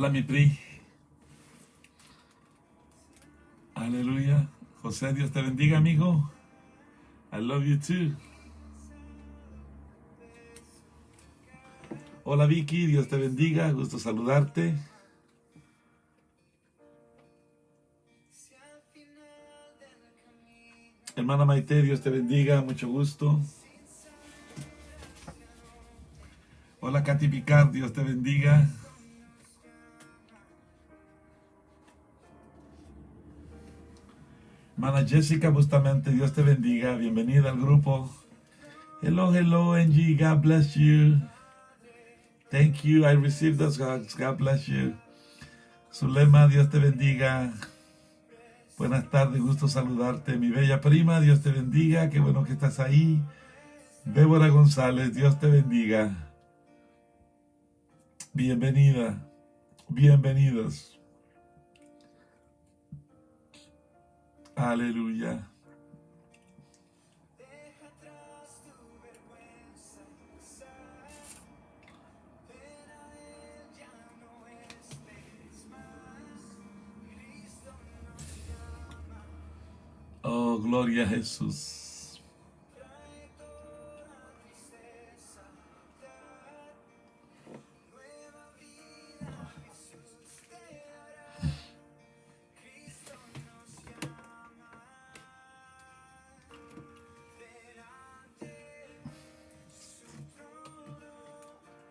Hola, mi Pri. Aleluya. José, Dios te bendiga, amigo. I love you too. Hola, Vicky. Dios te bendiga. Gusto saludarte. Hermana Maite, Dios te bendiga. Mucho gusto. Hola, Katy Picard. Dios te bendiga. Hermana Jessica Bustamante, Dios te bendiga. Bienvenida al grupo. Hello, hello, Angie. God bless you. Thank you. I received those hugs. God bless you. Zulema, Dios te bendiga. Buenas tardes, gusto saludarte. Mi bella prima, Dios te bendiga. Qué bueno que estás ahí. Débora González, Dios te bendiga. Bienvenida. Bienvenidos. Aleluya. Oh, gloria a Jesús.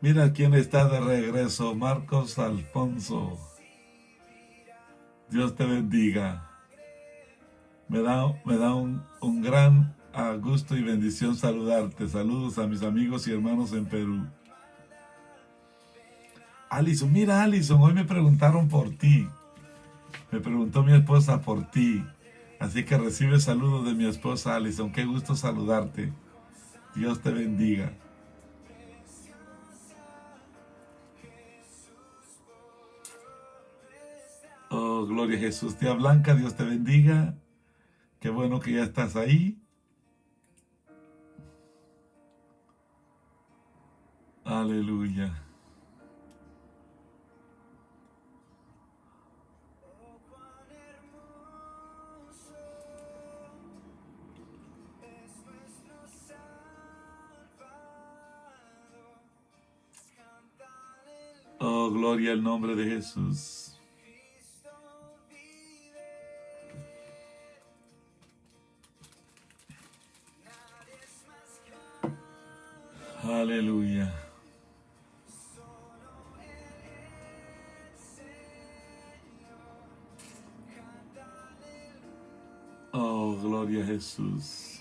Mira quién está de regreso, Marcos Alfonso. Dios te bendiga. Me da un gran gusto y bendición saludarte. Saludos a mis amigos y hermanos en Perú. Alison, mira Alison, hoy me preguntaron por ti. Me preguntó mi esposa por ti. Así que recibe saludos de mi esposa Alison. Qué gusto saludarte. Dios te bendiga. Oh, gloria a Jesús. Tía Blanca, Dios te bendiga. Qué bueno que ya estás ahí. Aleluya. Oh, gloria al nombre de Jesús. Aleluya. Oh, gloria a Jesús.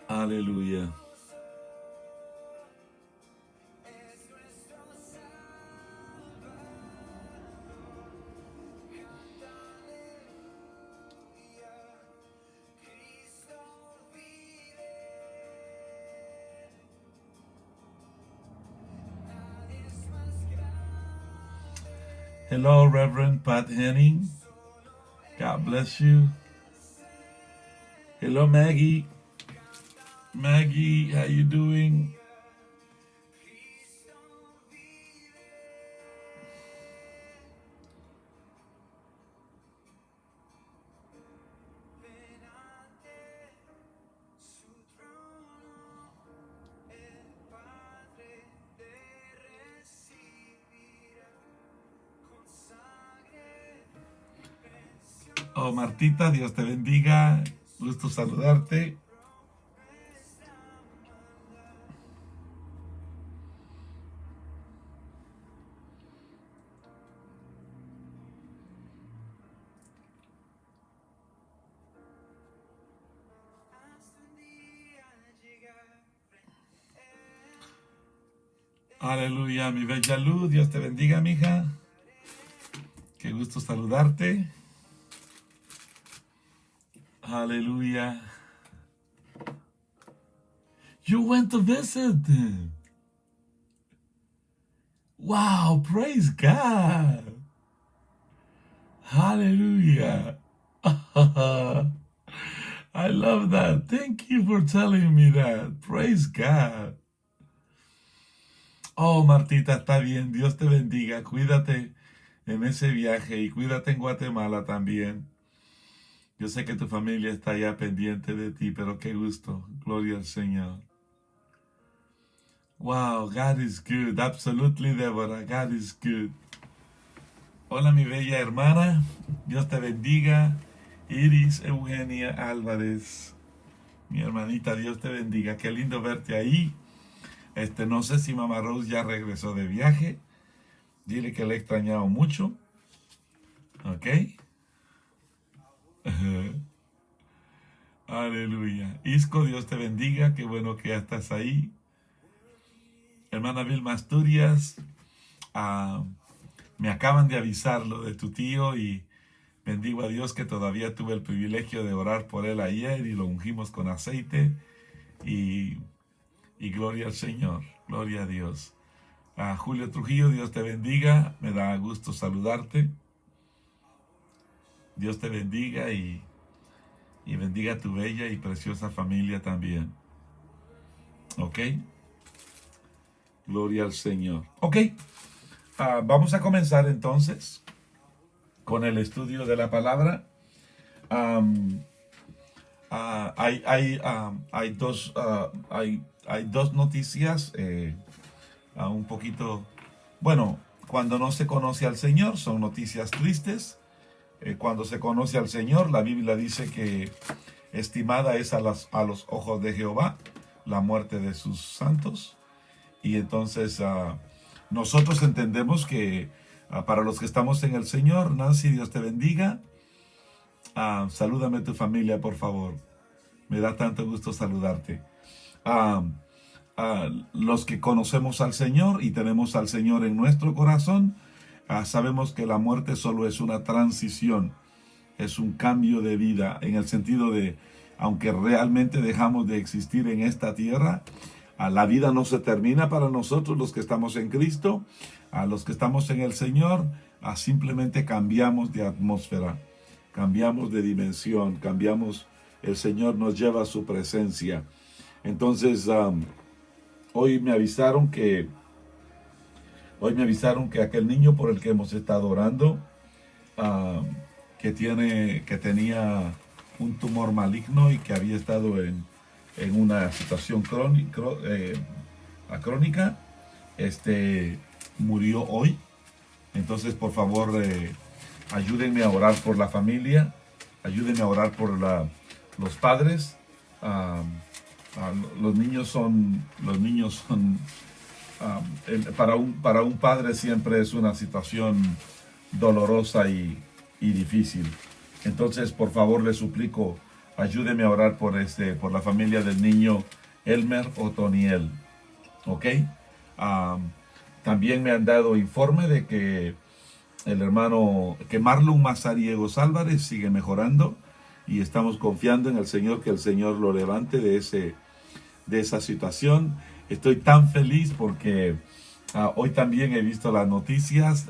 Aleluya. Hello, Reverend Pat Henning. God bless you. Hello, Maggie. Maggie, how you doing? Oh, Martita, Dios te bendiga. Gusto saludarte. Aleluya, mi bella Luz, Dios te bendiga, mija. Qué gusto saludarte. Aleluya. You went to visit. Wow, praise God. Hallelujah. I love that. Thank you for telling me that. Praise God. Oh, Martita, está bien. Dios te bendiga. Cuídate en ese viaje y cuídate en Guatemala también. Yo sé que tu familia está ya pendiente de ti, pero qué gusto. Gloria al Señor. Wow, God is good. Absolutely, Deborah. God is good. Hola, mi bella hermana. Dios te bendiga. Iris Eugenia Álvarez. Mi hermanita, Dios te bendiga. Qué lindo verte ahí. No sé si Mamá Rose ya regresó de viaje. Dile que le he extrañado mucho. ¿Ok? Aleluya. Isco, Dios te bendiga. Qué bueno que ya estás ahí. Hermana Vilma Asturias. Me acaban de avisar lo de tu tío y bendigo a Dios que todavía tuve el privilegio de orar por él ayer y lo ungimos con aceite. Y gloria al Señor. Gloria a Dios. A Julio Trujillo, Dios te bendiga. Me da gusto saludarte. Dios te bendiga y bendiga a tu bella y preciosa familia también. ¿Ok? Gloria al Señor. Ok. Vamos a comenzar entonces con el estudio de la palabra. Hay dos noticias un poquito, bueno, cuando no se conoce al Señor son noticias tristes. Cuando se conoce al Señor, la Biblia dice que estimada es a los ojos de Jehová la muerte de sus santos. Y entonces nosotros entendemos que para los que estamos en el Señor, Nancy, Dios te bendiga. Salúdame a tu familia, por favor. Me da tanto gusto saludarte. Los que conocemos al Señor y tenemos al Señor en nuestro corazón, sabemos que la muerte solo es una transición, es un cambio de vida, en el sentido de, aunque realmente dejamos de existir en esta tierra, la vida no se termina para nosotros los que estamos en Cristo. A los que estamos en el Señor, simplemente cambiamos de atmósfera, cambiamos de dimensión, cambiamos, el Señor nos lleva a su presencia. Entonces, hoy me avisaron que aquel niño por el que hemos estado orando, que tenía un tumor maligno y que había estado en una situación crónica, murió hoy. Entonces, por favor, ayúdenme a orar por la familia, ayúdenme a orar por los padres. Los niños son para un padre siempre es una situación dolorosa y difícil. Entonces, por favor, les suplico, ayúdeme a orar por la familia del niño Elmer Otoniel. ¿Ok? También me han dado informe de que el hermano, que Marlon Mazariegos Álvarez sigue mejorando y estamos confiando en el Señor, que el Señor lo levante de esa situación. Estoy tan feliz porque hoy también he visto las noticias.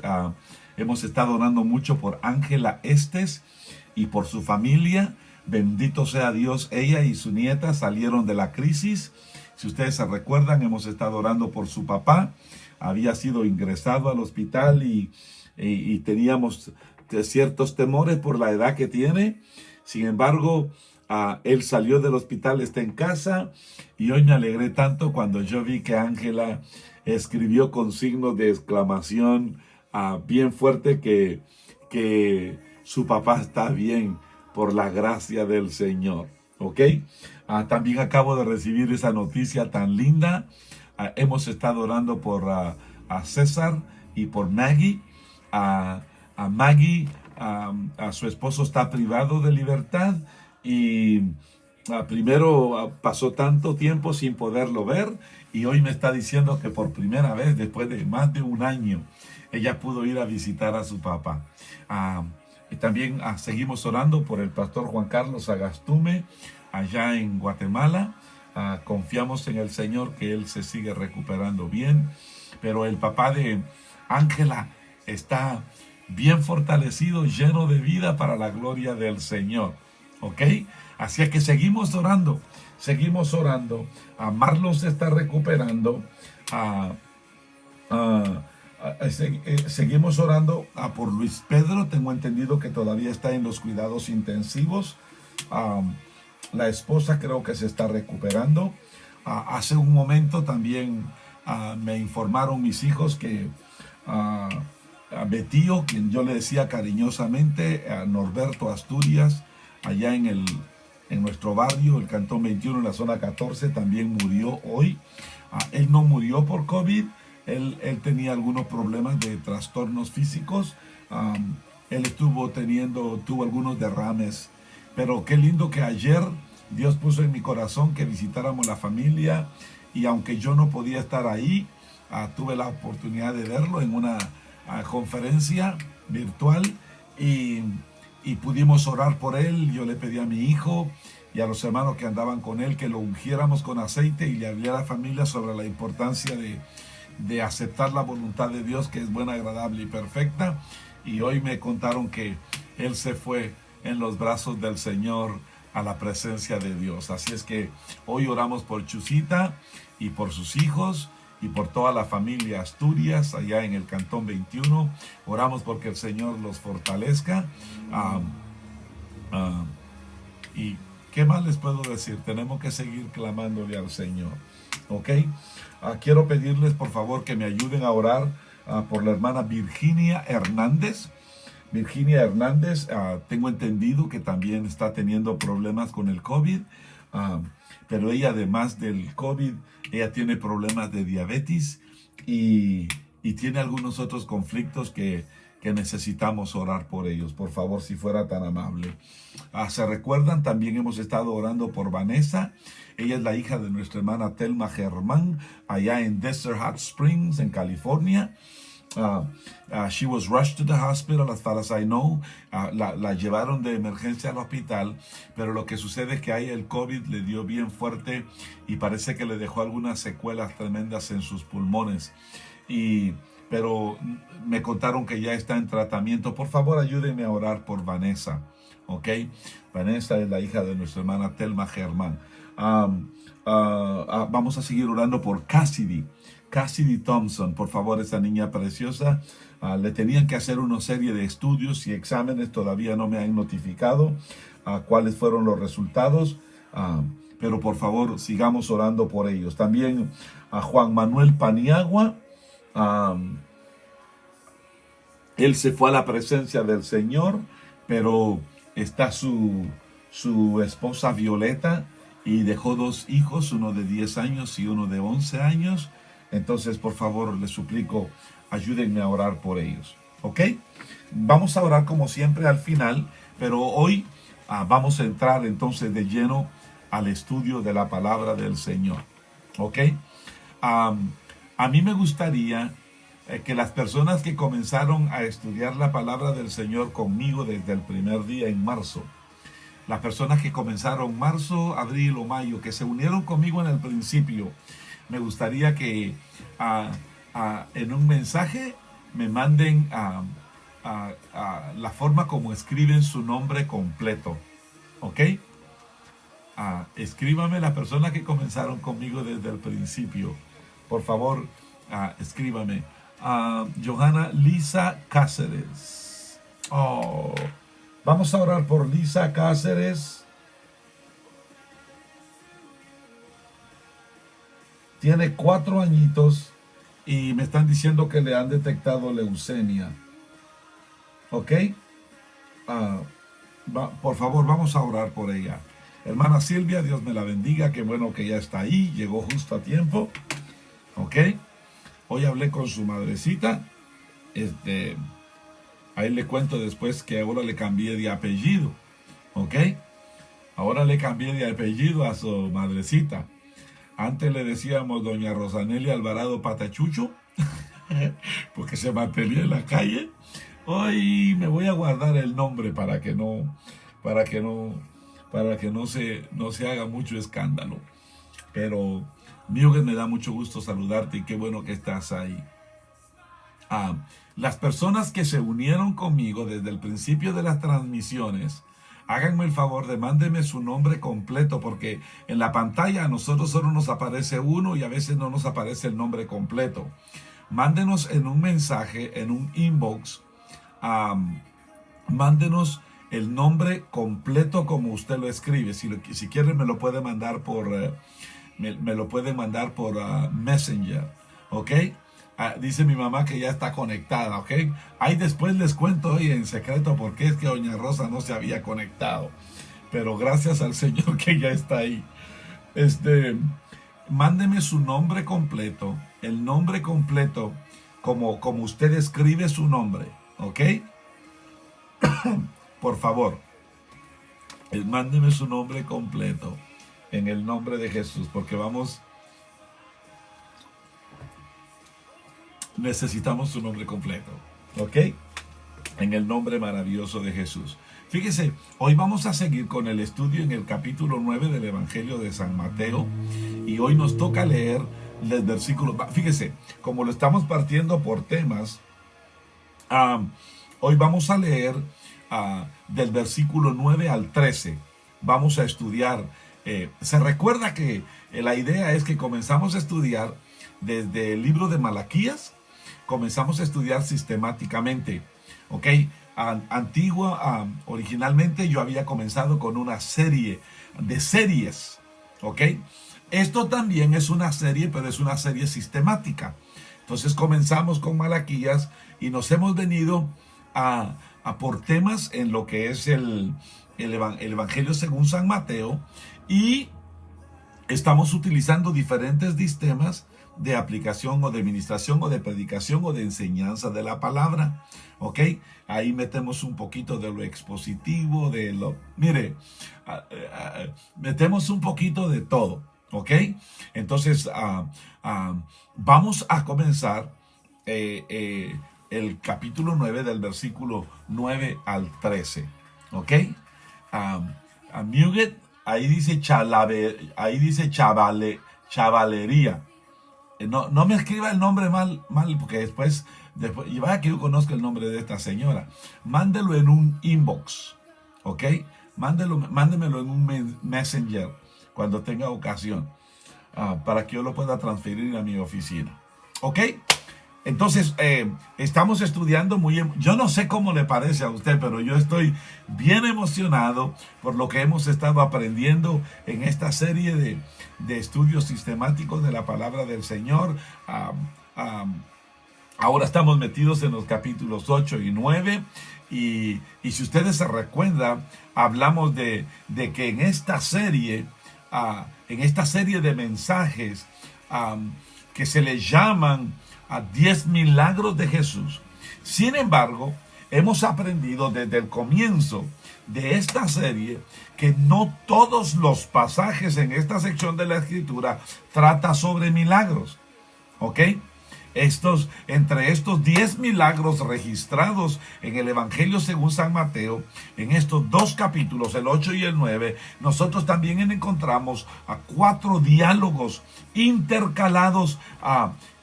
Hemos estado orando mucho por Ángela Estes y por su familia. Bendito sea Dios, ella y su nieta salieron de la crisis. Si ustedes se recuerdan, hemos estado orando por su papá. Había sido ingresado al hospital y teníamos ciertos temores por la edad que tiene. Sin embargo, él salió del hospital, está en casa, y hoy me alegré tanto cuando yo vi que Ángela escribió con signos de exclamación bien fuerte que su papá está bien por la gracia del Señor. ¿Ok? También acabo de recibir esa noticia tan linda. Hemos estado orando por a César y por Maggie. A Maggie, a su esposo está privado de libertad y primero pasó tanto tiempo sin poderlo ver y hoy me está diciendo que por primera vez, después de más de un año, ella pudo ir a visitar a su papá. Y también seguimos orando por el pastor Juan Carlos Agastume allá en Guatemala. Confiamos en el Señor que él se sigue recuperando bien, pero el papá de Ángela está bien fortalecido, lleno de vida para la gloria del Señor. ¿Ok? Así es que seguimos orando, seguimos orando. Marlon se está recuperando. Ah, ah, seguimos orando por Luis Pedro. Tengo entendido que todavía está en los cuidados intensivos. Ah, la esposa creo que se está recuperando. Hace un momento también me informaron mis hijos que a Betío, quien yo le decía cariñosamente, a Norberto Asturias, allá en nuestro barrio, el Cantón 21, en la zona 14, también murió hoy. Él no murió por COVID, él tenía algunos problemas de trastornos físicos. Él tuvo algunos derrames, pero qué lindo que ayer Dios puso en mi corazón que visitáramos la familia, y aunque yo no podía estar ahí, tuve la oportunidad de verlo en una conferencia virtual, y pudimos orar por él. Yo le pedí a mi hijo y a los hermanos que andaban con él que lo ungiéramos con aceite, y le hablé a la familia sobre la importancia de aceptar la voluntad de Dios, que es buena, agradable y perfecta. Y hoy me contaron que él se fue en los brazos del Señor a la presencia de Dios. Así es que hoy oramos por Chusita y por sus hijos y por toda la familia Asturias allá en el Cantón 21. Oramos porque el Señor los fortalezca. Y ¿qué más les puedo decir? Tenemos que seguir clamándole al Señor. ¿Ok? Quiero pedirles por favor que me ayuden a orar por la hermana Virginia Hernández. Virginia Hernández, tengo entendido que también está teniendo problemas con el COVID, pero ella, además del COVID, ella tiene problemas de diabetes y tiene algunos otros conflictos que necesitamos orar por ellos. Por favor, si fuera tan amable. ¿Se recuerdan? También hemos estado orando por Vanessa. Ella es la hija de nuestra hermana Telma Germán, allá en Desert Hot Springs, en California. She was rushed to the hospital, as far as I know. La llevaron de emergencia al hospital, pero lo que sucede es que ahí el COVID le dio bien fuerte y parece que le dejó algunas secuelas tremendas en sus pulmones. Pero me contaron que ya está en tratamiento. Por favor, ayúdenme a orar por Vanessa. ¿Ok? Vanessa es la hija de nuestra hermana Telma Germán. Vamos a seguir orando por Cassidy Thompson. Por favor, esa niña preciosa. Le tenían que hacer una serie de estudios y exámenes. Todavía no me han notificado cuáles fueron los resultados. Pero por favor, sigamos orando por ellos. También a Juan Manuel Paniagua. Él se fue a la presencia del Señor, pero está su esposa Violeta, y dejó 2 hijos, uno de 10 años y uno de 11 años. Entonces, por favor, les suplico, ayúdenme a orar por ellos. ¿Ok? Vamos a orar como siempre al final, pero hoy vamos a entrar entonces de lleno al estudio de la palabra del Señor. ¿Ok? A mí me gustaría que las personas que comenzaron a estudiar la palabra del Señor conmigo desde el primer día en marzo, las personas que comenzaron marzo, abril o mayo, que se unieron conmigo en el principio, me gustaría que en un mensaje me manden la forma como escriben su nombre completo. ¿Ok? Escríbame las personas que comenzaron conmigo desde el principio. Por favor, escríbame. Johanna Lisa Cáceres. Vamos a orar por Lisa Cáceres. Tiene 4 añitos y me están diciendo que le han detectado leucemia. ¿Ok? Por favor, vamos a orar por ella. Hermana Silvia, Dios me la bendiga. Qué bueno que ya está ahí. Llegó justo a tiempo. ¿Ok? Hoy hablé con su madrecita. Ahí le cuento después que ahora le cambié de apellido. ¿Ok? Ahora le cambié de apellido a su madrecita. Antes le decíamos doña Rosanelia Alvarado Patachucho, porque se mantenía en la calle. Hoy me voy a guardar el nombre para que no se haga mucho escándalo. Pero mío, que me da mucho gusto saludarte y qué bueno que estás ahí. Las personas que se unieron conmigo desde el principio de las transmisiones, háganme el favor de mándenme su nombre completo, porque en la pantalla a nosotros solo nos aparece uno y a veces no nos aparece el nombre completo. Mándenos en un mensaje, en un inbox, mándenos el nombre completo como usted lo escribe. Si quieren me lo puede mandar por me lo puede mandar por Messenger, ¿ok? Dice mi mamá que ya está conectada, ¿ok? Ahí después les cuento hoy en secreto por qué es que doña Rosa no se había conectado, pero gracias al Señor que ya está ahí. Mándeme su nombre completo, el nombre completo como usted escribe su nombre, ¿ok? Por favor, mándeme su nombre completo en el nombre de Jesús, porque necesitamos su nombre completo, ¿ok? En el nombre maravilloso de Jesús. Fíjese, hoy vamos a seguir con el estudio en el capítulo 9 del Evangelio de San Mateo, y hoy nos toca leer el versículo. Fíjese, como lo estamos partiendo por temas, hoy vamos a leer del versículo 9 al 13. Vamos a estudiar. Se recuerda que la idea es que comenzamos a estudiar desde el libro de Malaquías. Comenzamos a estudiar sistemáticamente, ¿ok? Originalmente yo había comenzado con una serie de series, ¿ok? Esto también es una serie, pero es una serie sistemática. Entonces comenzamos con Malaquías y nos hemos venido a por temas en lo que es el Evangelio según San Mateo, y estamos utilizando diferentes sistemas de aplicación o de administración o de predicación o de enseñanza de la palabra, ¿ok? Ahí metemos un poquito de lo expositivo, metemos un poquito de todo, ¿ok? Entonces, vamos a comenzar el capítulo 9 del versículo 9 al 13, ¿ok? Muget, ahí dice chavalería. No me escriba el nombre mal, porque después, y vaya que yo conozco el nombre de esta señora. Mándelo en un inbox, ¿ok? Mándemelo en un messenger cuando tenga ocasión, para que yo lo pueda transferir a mi oficina, ¿ok? Entonces, estamos estudiando yo no sé cómo le parece a usted, pero yo estoy bien emocionado por lo que hemos estado aprendiendo en esta serie de estudios sistemáticos de la palabra del Señor. Ahora estamos metidos en los capítulos 8 y 9. Y si ustedes se recuerdan, hablamos de que en esta serie de mensajes que se le llaman 10 milagros de Jesús. Sin embargo, hemos aprendido desde el comienzo de esta serie que no todos los pasajes en esta sección de la Escritura trata sobre milagros, ¿ok? Entre estos 10 milagros registrados en el Evangelio según San Mateo, en estos dos capítulos, el 8 y el 9, nosotros también encontramos 4 diálogos intercalados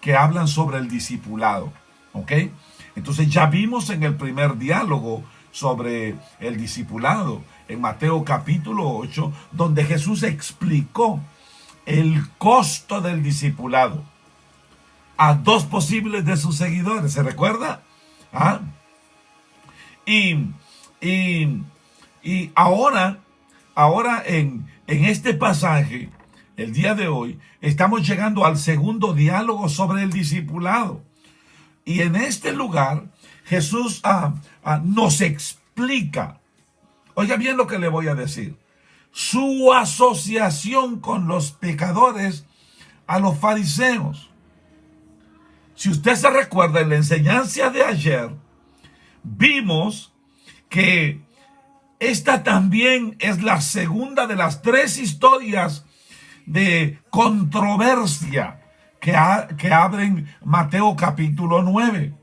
que hablan sobre el discipulado, ¿ok? Entonces ya vimos en el primer diálogo sobre el discipulado, en Mateo capítulo 8, donde Jesús explicó el costo del discipulado a 2 posibles de sus seguidores, ¿se recuerda? Y ahora en este pasaje, el día de hoy, estamos llegando al segundo diálogo sobre el discipulado. Y en este lugar, Jesús nos explica, oiga bien lo que le voy a decir, su asociación con los pecadores, a los fariseos. Si usted se recuerda, en la enseñanza de ayer, vimos que esta también es la segunda de las 3 historias de controversia que abren Mateo capítulo 9.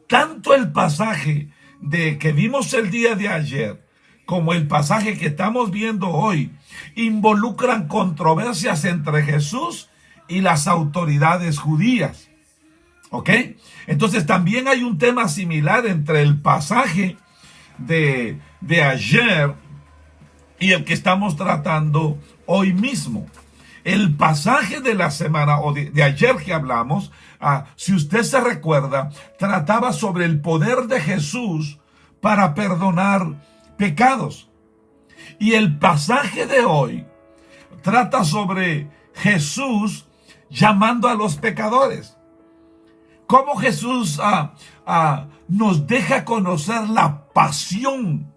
Tanto el pasaje que vimos el día de ayer como el pasaje que estamos viendo hoy involucran controversias entre Jesús y las autoridades judías, ¿ok? Entonces también hay un tema similar entre el pasaje de ayer y el que estamos tratando hoy mismo. El pasaje de la semana o de ayer que hablamos, si usted se recuerda, trataba sobre el poder de Jesús para perdonar pecados. Y el pasaje de hoy trata sobre Jesús llamando a los pecadores. Cómo Jesús nos deja conocer la pasión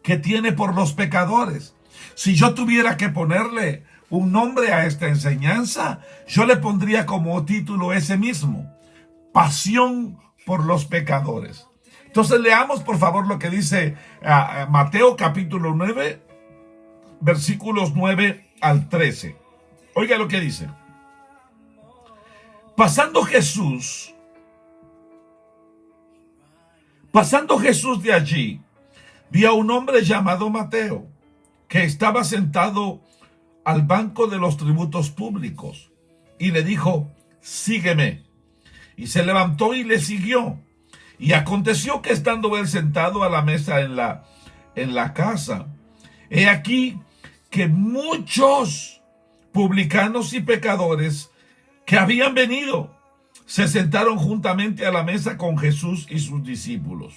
que tiene por los pecadores. Si yo tuviera que ponerle un nombre a esta enseñanza, yo le pondría como título ese mismo: pasión por los pecadores. Entonces leamos por favor lo que dice Mateo capítulo 9, versículos 9 al 13. Oiga lo que dice. Pasando Jesús de allí, vio a un hombre llamado Mateo, que estaba sentado al banco de los tributos públicos, y le dijo: sígueme. Y se levantó y le siguió. Y aconteció que estando él sentado a la mesa en la casa, he aquí que muchos publicanos y pecadores que habían venido se sentaron juntamente a la mesa con Jesús y sus discípulos.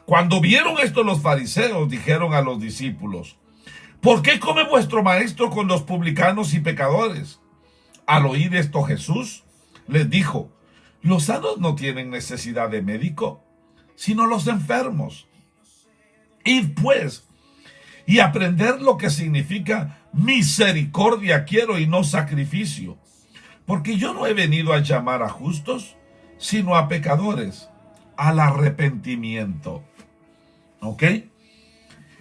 Cuando vieron esto, los fariseos dijeron a los discípulos: ¿por qué come vuestro maestro con los publicanos y pecadores? Al oír esto, Jesús les dijo: los sanos no tienen necesidad de médico, sino los enfermos. Id pues y aprender lo que significa misericordia quiero y no sacrificio, porque yo no he venido a llamar a justos, sino a pecadores, al arrepentimiento. ¿Ok?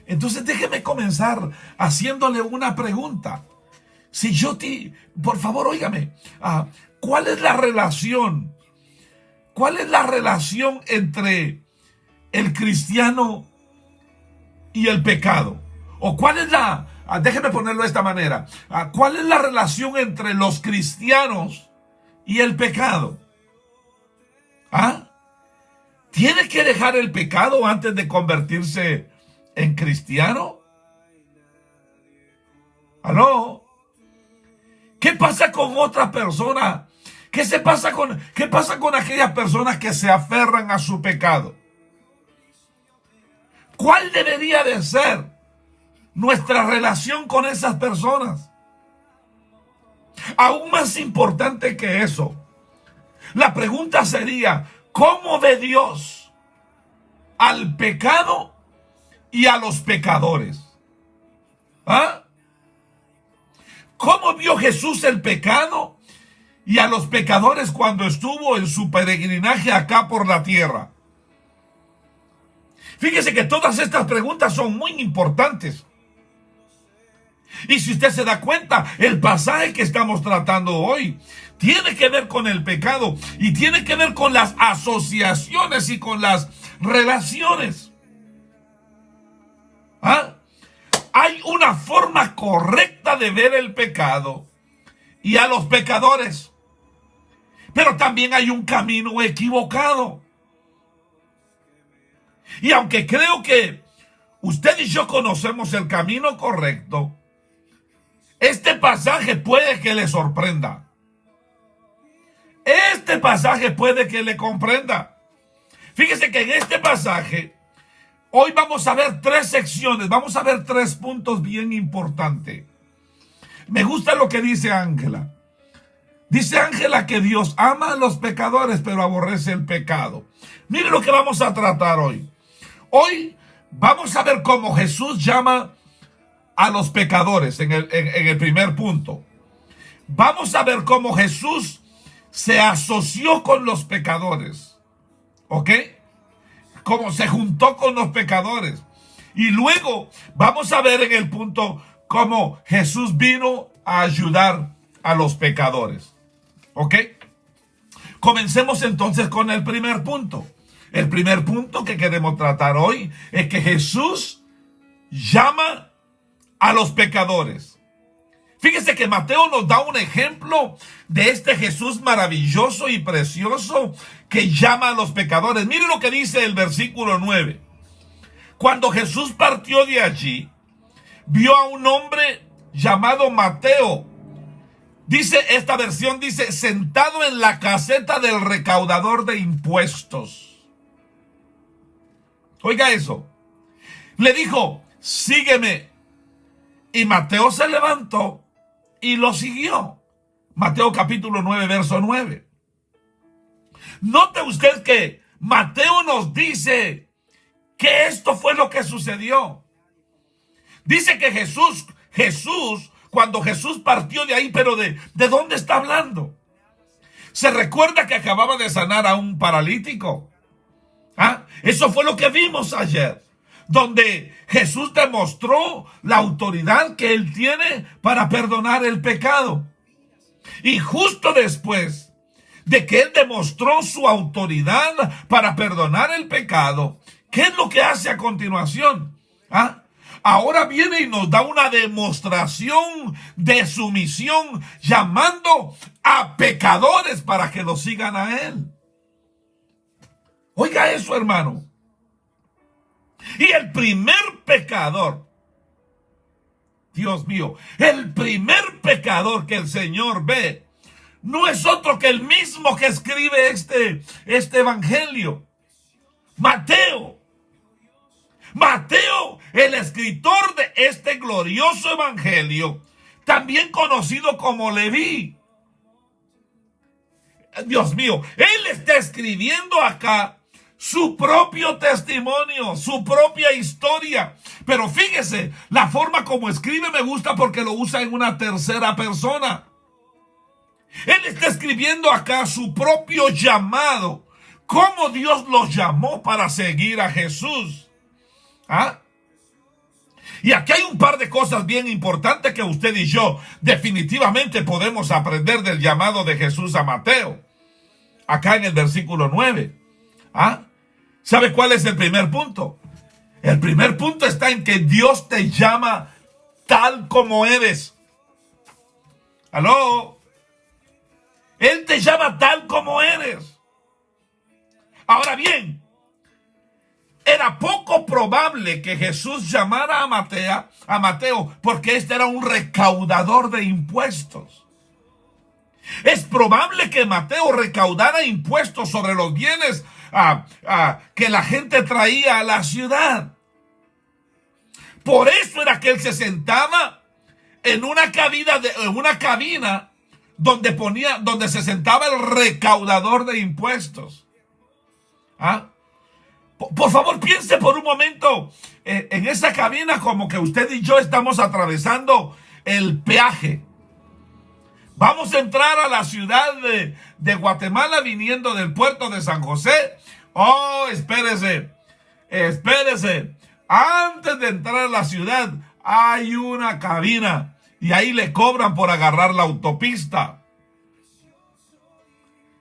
Entonces déjeme comenzar haciéndole una pregunta. Si yo por favor, óigame, ¿cuál es la relación? ¿Cuál es la relación entre el cristiano y el pecado? ¿O cuál es déjeme ponerlo de esta manera, cuál es la relación entre los cristianos y el pecado? ¿Tiene que dejar el pecado antes de convertirse en cristiano? ¿Aló? ¿Qué pasa con otra persona? ¿Qué pasa con aquellas personas que se aferran a su pecado? ¿Cuál debería de ser nuestra relación con esas personas? Aún más importante que eso, la pregunta sería: ¿cómo ve Dios al pecado y a los pecadores? ¿Cómo vio Jesús el pecado y a los pecadores cuando estuvo en su peregrinaje acá por la tierra? Fíjese que todas estas preguntas son muy importantes. Y si usted se da cuenta, el pasaje que estamos tratando hoy tiene que ver con el pecado y tiene que ver con las asociaciones y con las relaciones. Hay una forma correcta de ver el pecado y a los pecadores, pero también hay un camino equivocado. Y aunque creo que usted y yo conocemos el camino correcto, este pasaje puede que le sorprenda. Este pasaje puede que le comprenda. Fíjese que en este pasaje hoy vamos a ver 3 secciones, vamos a ver 3 puntos bien importantes. Me gusta lo que dice Ángela. Dice Ángela que Dios ama a los pecadores, pero aborrece el pecado. Mire lo que vamos a tratar hoy. Hoy vamos a ver cómo Jesús llama a los pecadores en el primer punto. Vamos a ver cómo Jesús se asoció con los pecadores. ¿Ok? Cómo se juntó con los pecadores. Y luego vamos a ver en el punto cómo Jesús vino a ayudar a los pecadores. ¿Ok? Comencemos entonces con el primer punto. El primer punto que queremos tratar hoy es que Jesús llama a los pecadores. Fíjese que Mateo nos da un ejemplo de este Jesús maravilloso y precioso que llama a los pecadores. Mire lo que dice el versículo 9. Cuando Jesús partió de allí, vio a un hombre llamado Mateo. Dice, esta versión dice, sentado en la caseta del recaudador de impuestos. Oiga eso. Le dijo, sígueme. Y Mateo se levantó y lo siguió. Mateo capítulo 9, verso 9. Note usted que Mateo nos dice que esto fue lo que sucedió. Dice que Jesús, cuando Jesús partió de ahí, pero ¿de dónde está hablando? Se recuerda que acababa de sanar a un paralítico. Eso fue lo que vimos ayer, donde Jesús demostró la autoridad que él tiene para perdonar el pecado. Y justo después de que él demostró su autoridad para perdonar el pecado, ¿qué es lo que hace a continuación? Ahora viene y nos da una demostración de sumisión, llamando a pecadores para que lo sigan a él. Oiga eso, hermano. Y el primer pecador, Dios mío, el primer pecador que el Señor ve, no es otro que el mismo que escribe este evangelio. Mateo, el escritor de este glorioso evangelio, también conocido como Leví. Dios mío, él está escribiendo acá su propio testimonio, su propia historia. Pero fíjese, la forma como escribe me gusta porque lo usa en una tercera persona. Él está escribiendo acá su propio llamado, cómo Dios los llamó para seguir a Jesús. Y aquí hay un par de cosas bien importantes que usted y yo definitivamente podemos aprender del llamado de Jesús a Mateo. Acá en el versículo 9. ¿Sabe cuál es el primer punto? El primer punto está en que Dios te llama tal como eres. ¿Aló? Él te llama tal como eres. Ahora bien, era poco probable que Jesús llamara a Mateo porque este era un recaudador de impuestos. Es probable que Mateo recaudara impuestos sobre los bienes que la gente traía a la ciudad. Por eso era que él se sentaba en una cabina donde se sentaba el recaudador de impuestos. Por favor, piense por un momento en esa cabina como que usted y yo estamos atravesando el peaje. Vamos a entrar a la ciudad de Guatemala viniendo del puerto de San José. Oh, espérese. Antes de entrar a la ciudad hay una cabina y ahí le cobran por agarrar la autopista.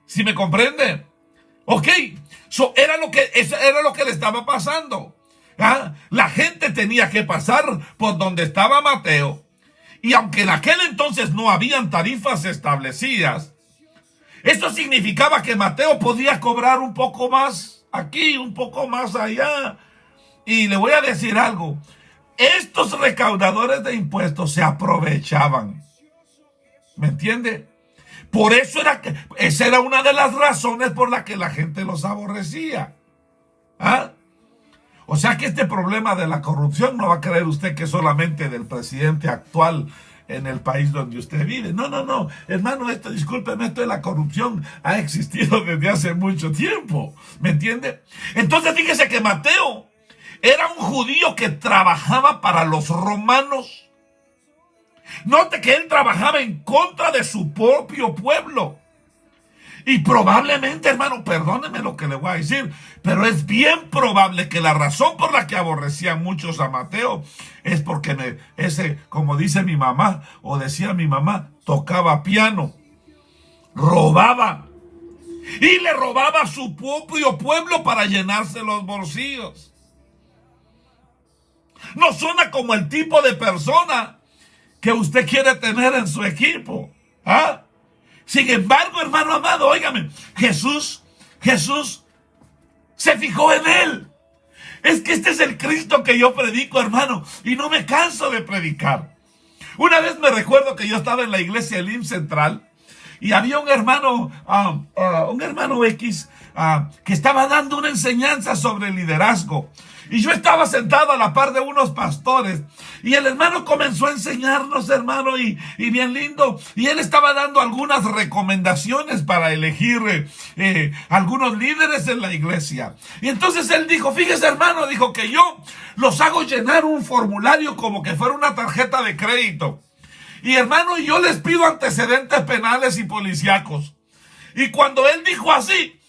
¿Sí me comprende? Ok, eso era lo que le estaba pasando. La gente tenía que pasar por donde estaba Mateo. Y aunque en aquel entonces no habían tarifas establecidas, esto significaba que Mateo podía cobrar un poco más aquí, un poco más allá. Y le voy a decir algo. Estos recaudadores de impuestos se aprovechaban. ¿Me entiende? Por eso esa era una de las razones por las que la gente los aborrecía. O sea que este problema de la corrupción no va a creer usted que es solamente del presidente actual en el país donde usted vive. No. Hermano, discúlpeme, esto de la corrupción ha existido desde hace mucho tiempo. ¿Me entiende? Entonces fíjese que Mateo era un judío que trabajaba para los romanos. Note que él trabajaba en contra de su propio pueblo. Y probablemente, hermano, perdóneme lo que le voy a decir, pero es bien probable que la razón por la que aborrecían muchos a Mateo es porque como dice mi mamá, o decía mi mamá, tocaba piano, robaba, y le robaba a su propio pueblo para llenarse los bolsillos. No suena como el tipo de persona que usted quiere tener en su equipo. Sin embargo, hermano amado, óigame, Jesús se fijó en él. Es que este es el Cristo que yo predico, hermano, y no me canso de predicar. Una vez me recuerdo que yo estaba en la iglesia del IMSS Central y había un hermano X que estaba dando una enseñanza sobre liderazgo. Y yo estaba sentado a la par de unos pastores y el hermano comenzó a enseñarnos, hermano, y bien lindo. Y él estaba dando algunas recomendaciones para elegir algunos líderes en la iglesia. Y entonces él dijo, fíjese, hermano, dijo que yo los hago llenar un formulario como que fuera una tarjeta de crédito. Y hermano, yo les pido antecedentes penales y policíacos. Y cuando él dijo así,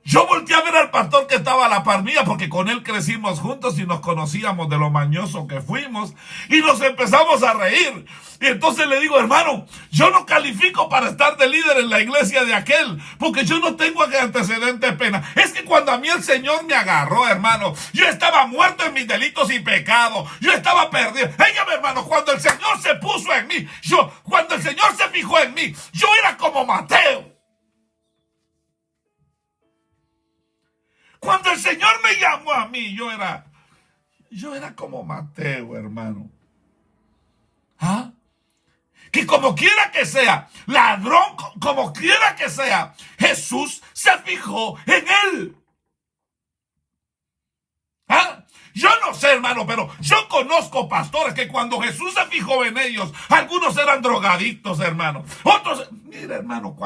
yo volteé a ver al pastor que estaba a la par mía, porque con él crecimos juntos y nos conocíamos de lo mañoso que fuimos, y nos empezamos a reír. Y entonces le digo, hermano, yo no califico para estar de líder en la iglesia de aquel, porque yo no tengo antecedentes penales. Es que cuando a mí el Señor me agarró, hermano, yo estaba muerto en mis delitos y pecados, yo estaba perdido. Óigame, hermano, cuando el Señor se puso en mí, cuando el Señor se fijó en mí, yo era como Mateo. Cuando el Señor me llamó a mí, yo era como Mateo, hermano. ¿Ah? Que como quiera que sea, ladrón, como quiera que sea, Jesús se fijó en él. ¿Ah? Yo no sé, hermano, pero yo conozco pastores que cuando Jesús se fijó en ellos, algunos eran drogadictos, hermano. Otros, mira, hermano,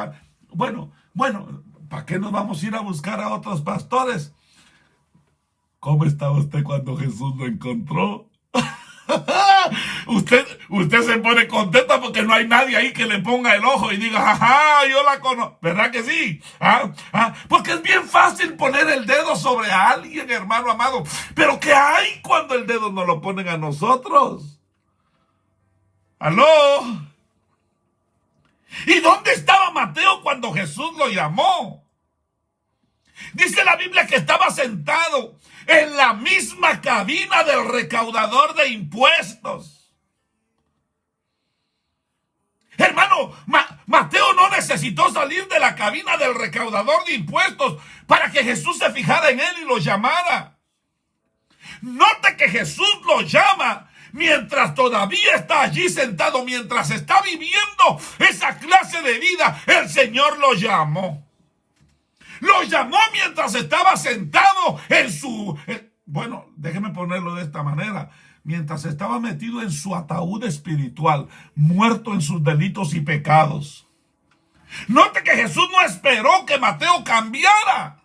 bueno, ¿para qué nos vamos a ir a buscar a otros pastores? ¿Cómo estaba usted cuando Jesús lo encontró? Usted se pone contenta porque no hay nadie ahí que le ponga el ojo y diga, ajá, yo la conozco. ¿Verdad que sí? Porque es bien fácil poner el dedo sobre alguien, hermano amado. Pero ¿qué hay cuando el dedo nos lo ponen a nosotros? ¿Aló? ¿Y dónde estaba Mateo cuando Jesús lo llamó? Dice la Biblia que estaba sentado en la misma cabina del recaudador de impuestos. Hermano, Mateo no necesitó salir de la cabina del recaudador de impuestos para que Jesús se fijara en él y lo llamara. Note que Jesús lo llama mientras todavía está allí sentado, mientras está viviendo esa clase de vida, el Señor lo llamó. Lo llamó mientras estaba sentado en su... Bueno, déjeme ponerlo de esta manera. Mientras estaba metido en su ataúd espiritual, muerto en sus delitos y pecados. Note que Jesús no esperó que Mateo cambiara.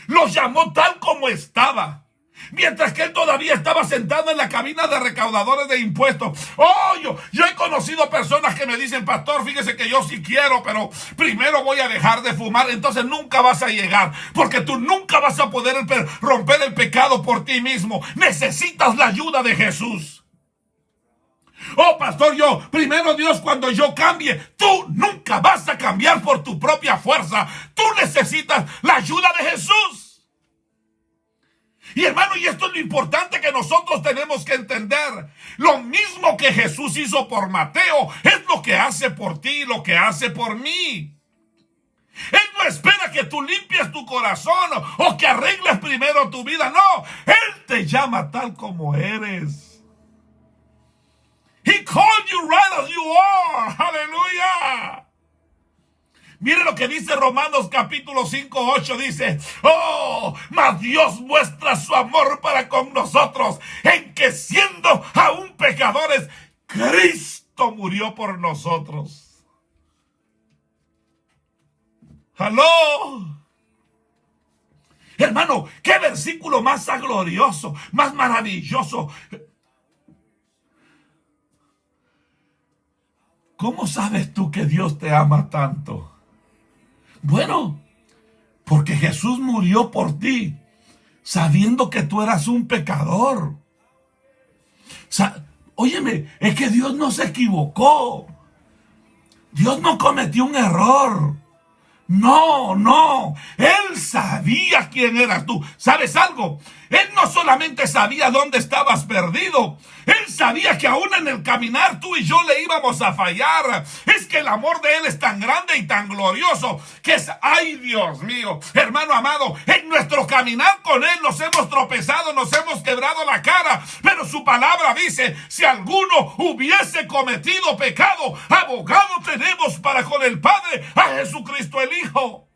Lo llamó tal como estaba. Mientras que él todavía estaba sentado en la cabina de recaudadores de impuestos. Oh, yo he conocido personas que me dicen, pastor, fíjese que yo sí quiero, pero primero voy a dejar de fumar. Entonces nunca vas a llegar, porque tú nunca vas a poder romper el pecado por ti mismo. Necesitas la ayuda de Jesús. Oh, pastor, primero Dios, cuando yo cambie, tú nunca vas a cambiar por tu propia fuerza. Tú necesitas la ayuda de Jesús. Y hermano, y esto es lo importante que nosotros tenemos que entender. Lo mismo que Jesús hizo por Mateo, es lo que hace por ti, lo que hace por mí. Él no espera que tú limpies tu corazón o que arregles primero tu vida. No, Él te llama tal como eres. He called you right as you are. Aleluya. Mire lo que dice Romanos capítulo 5:8, dice, oh, mas Dios muestra su amor para con nosotros, en que siendo aún pecadores, Cristo murió por nosotros. ¡Aló! Hermano, qué versículo más glorioso, más maravilloso. ¿Cómo sabes tú que Dios te ama tanto? Bueno, porque Jesús murió por ti, sabiendo que tú eras un pecador. Óyeme, es que Dios no se equivocó. Dios no cometió un error. No, no, él sabía quién eras tú. ¿Sabes algo? Él no solamente sabía dónde estabas perdido, él sabía que aún en el caminar tú y yo le íbamos a fallar. Es que el amor de él es tan grande y tan glorioso que es, ay Dios mío, hermano amado, en nuestro caminar con él nos hemos tropezado, nos hemos quebrado la cara, pero su palabra dice, si alguno hubiese cometido pecado, abogado tenemos para con el Padre, a Jesucristo el Hijo.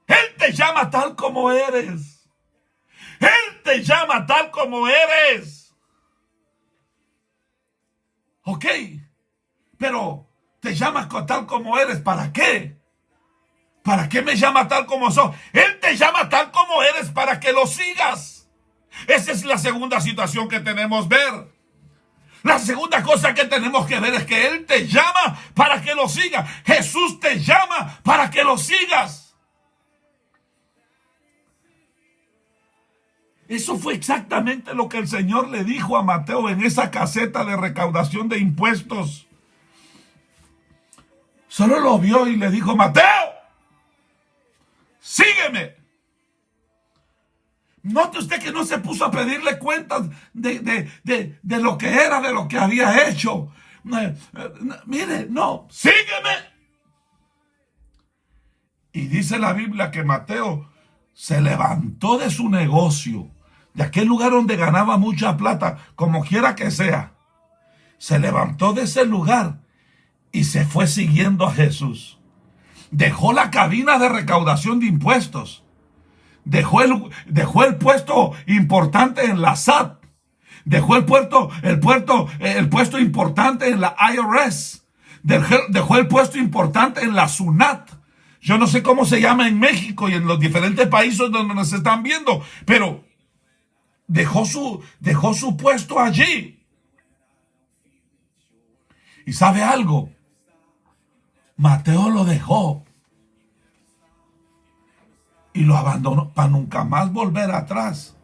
Él te llama tal como eres. Él te llama tal como eres. Ok, pero te llama tal como eres, ¿para qué? ¿Para qué me llama tal como soy? Él te llama tal como eres para que lo sigas. Esa es la segunda situación que tenemos que ver. La segunda cosa que tenemos que ver es que Él te llama para que lo sigas. Jesús te llama para que lo sigas. Eso fue exactamente lo que el Señor le dijo a Mateo en esa caseta de recaudación de impuestos. Solo lo vio y le dijo, Mateo, sígueme. Note usted que no se puso a pedirle cuentas de lo que era, de lo que había hecho. Mire, no, sígueme. Y dice la Biblia que Mateo se levantó de su negocio, de aquel lugar donde ganaba mucha plata, como quiera que sea. Se levantó de ese lugar y se fue siguiendo a Jesús. Dejó la cabina de recaudación de impuestos. Dejó el puesto importante en la SAT. Dejó el puesto importante en la IRS. Dejó el puesto importante en la SUNAT. Yo no sé cómo se llama en México y en los diferentes países donde nos están viendo, pero dejó su puesto allí. ¿Y sabe algo? Mateo lo dejó y lo abandonó para nunca más volver atrás.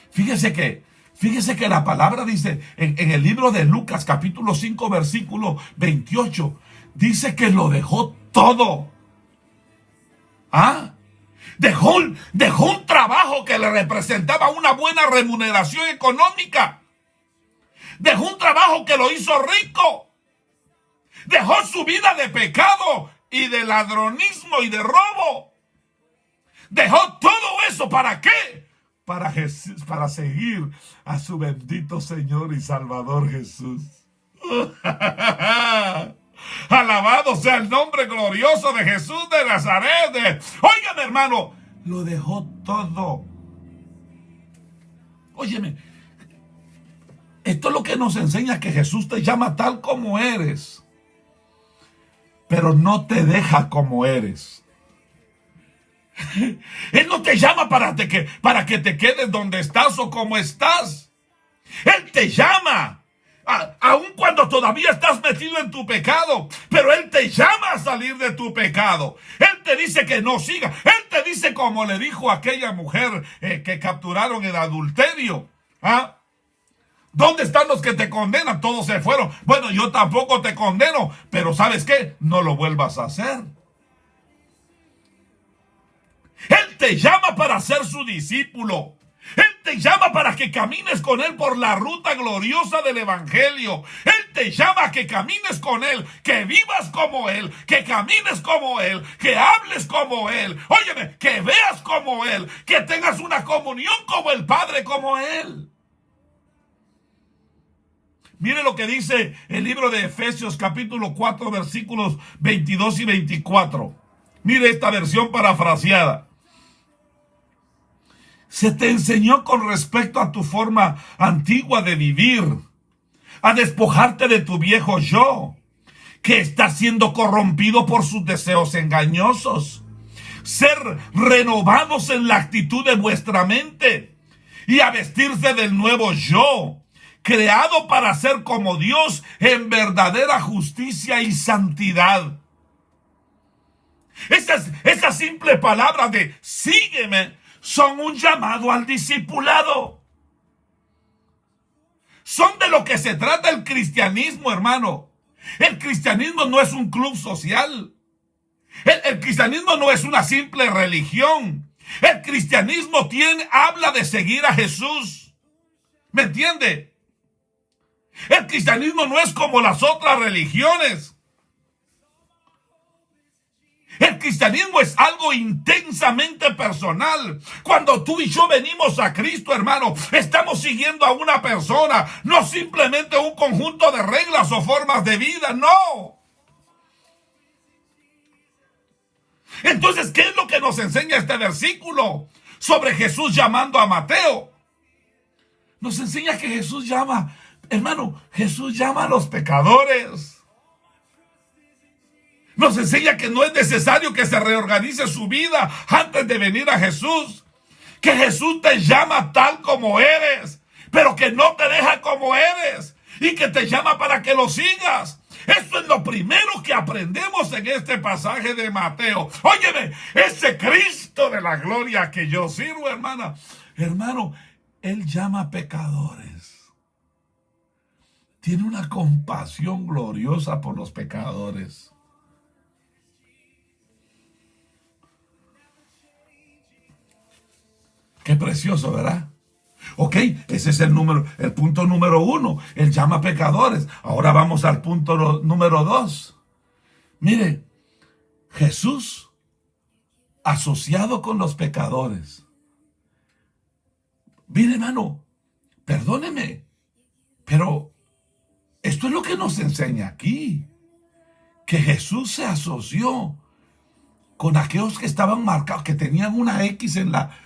Fíjese que la palabra dice en el libro de Lucas capítulo 5 versículo 28, dice que lo dejó todo. Dejó un trabajo que le representaba una buena remuneración económica. Dejó un trabajo que lo hizo rico. Dejó su vida de pecado y de ladronismo y de robo. Dejó todo eso, ¿para qué? Para seguir a su bendito Señor y Salvador Jesús. Alabado sea el nombre glorioso de Jesús de Nazaret. Óigame, hermano, lo dejó todo. Óyeme, esto es lo que nos enseña, que Jesús te llama tal como eres, pero no te deja como eres. Él no te llama para que te quedes donde estás o como estás. Él te llama aun cuando todavía estás metido en tu pecado, pero Él te llama a salir de tu pecado. Él te dice que no siga. Él te dice, como le dijo a aquella mujer que capturaron en adulterio. ¿Dónde están los que te condenan? Todos se fueron. Bueno, yo tampoco te condeno, pero ¿sabes qué? No lo vuelvas a hacer. Él te llama para ser su discípulo. Él te llama para que camines con Él por la ruta gloriosa del Evangelio. Él te llama a que camines con Él, que vivas como Él, que camines como Él, que hables como Él. Óyeme, que veas como Él, que tengas una comunión como el Padre, como Él. Mire lo que dice el libro de Efesios capítulo 4 versículos 22 y 24. Mire esta versión parafraseada. Se te enseñó con respecto a tu forma antigua de vivir, a despojarte de tu viejo yo, que está siendo corrompido por sus deseos engañosos. Ser renovados en la actitud de vuestra mente y a vestirse del nuevo yo, creado para ser como Dios en verdadera justicia y santidad. Esa simple palabra de sígueme son un llamado al discipulado. Son de lo que se trata el cristianismo, hermano. El cristianismo no es un club social. El cristianismo no es una simple religión. El cristianismo habla de seguir a Jesús. ¿Me entiende? El cristianismo no es como las otras religiones. El cristianismo es algo intensamente personal. Cuando tú y yo venimos a Cristo, hermano, estamos siguiendo a una persona, no simplemente un conjunto de reglas o formas de vida, no. Entonces, ¿qué es lo que nos enseña este versículo sobre Jesús llamando a Mateo? Nos enseña que Jesús llama, hermano, Jesús llama a los pecadores. Nos enseña que no es necesario que se reorganice su vida antes de venir a Jesús. Que Jesús te llama tal como eres, pero que no te deja como eres. Y que te llama para que lo sigas. Eso es lo primero que aprendemos en este pasaje de Mateo. Óyeme, ese Cristo de la gloria que yo sirvo, hermana. Hermano, Él llama a pecadores. Tiene una compasión gloriosa por los pecadores. Qué precioso, ¿verdad? Ok, ese es el punto número 1. Él llama pecadores. Ahora vamos al punto número 2. Mire, Jesús asociado con los pecadores. Mire, hermano, perdóneme, pero esto es lo que nos enseña aquí. Que Jesús se asoció con aquellos que estaban marcados, que tenían una X en la...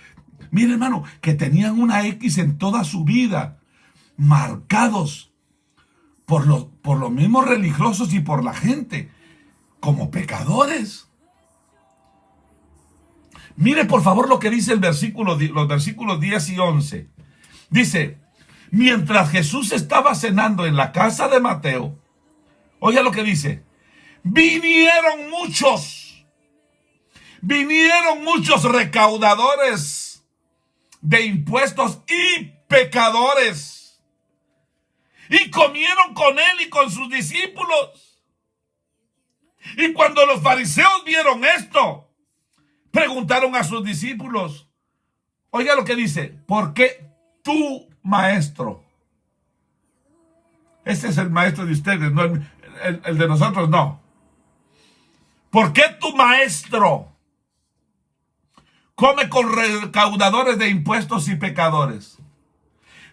Mire, hermano, que tenían una X en toda su vida, marcados por los mismos religiosos y por la gente, como pecadores. Mire, por favor, lo que dice los versículos 10 y 11. Dice, mientras Jesús estaba cenando en la casa de Mateo, oiga lo que dice, vinieron muchos recaudadores de impuestos y pecadores, y comieron con él y con sus discípulos. Y cuando los fariseos vieron esto, preguntaron a sus discípulos, oiga lo que dice, ¿por qué tu maestro? Este es el maestro de ustedes, no el de nosotros, no. ¿Por qué tu maestro come con recaudadores de impuestos y pecadores?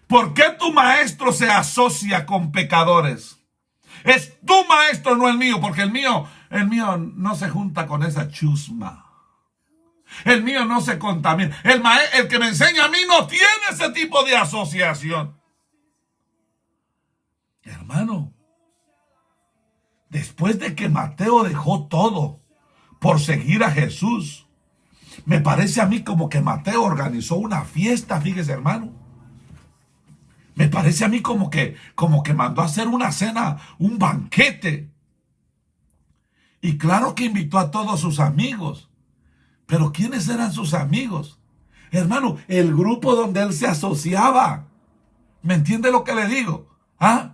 ¿Por qué tu maestro se asocia con pecadores? Es tu maestro, no el mío, porque el mío no se junta con esa chusma. El mío no se contamina. El que me enseña a mí no tiene ese tipo de asociación. Hermano, después de que Mateo dejó todo por seguir a Jesús, me parece a mí como que Mateo organizó una fiesta, fíjese, hermano. Me parece a mí como que mandó a hacer una cena, un banquete. Y claro que invitó a todos sus amigos. Pero ¿quiénes eran sus amigos? Hermano, el grupo donde él se asociaba. ¿Me entiende lo que le digo? ¿Ah?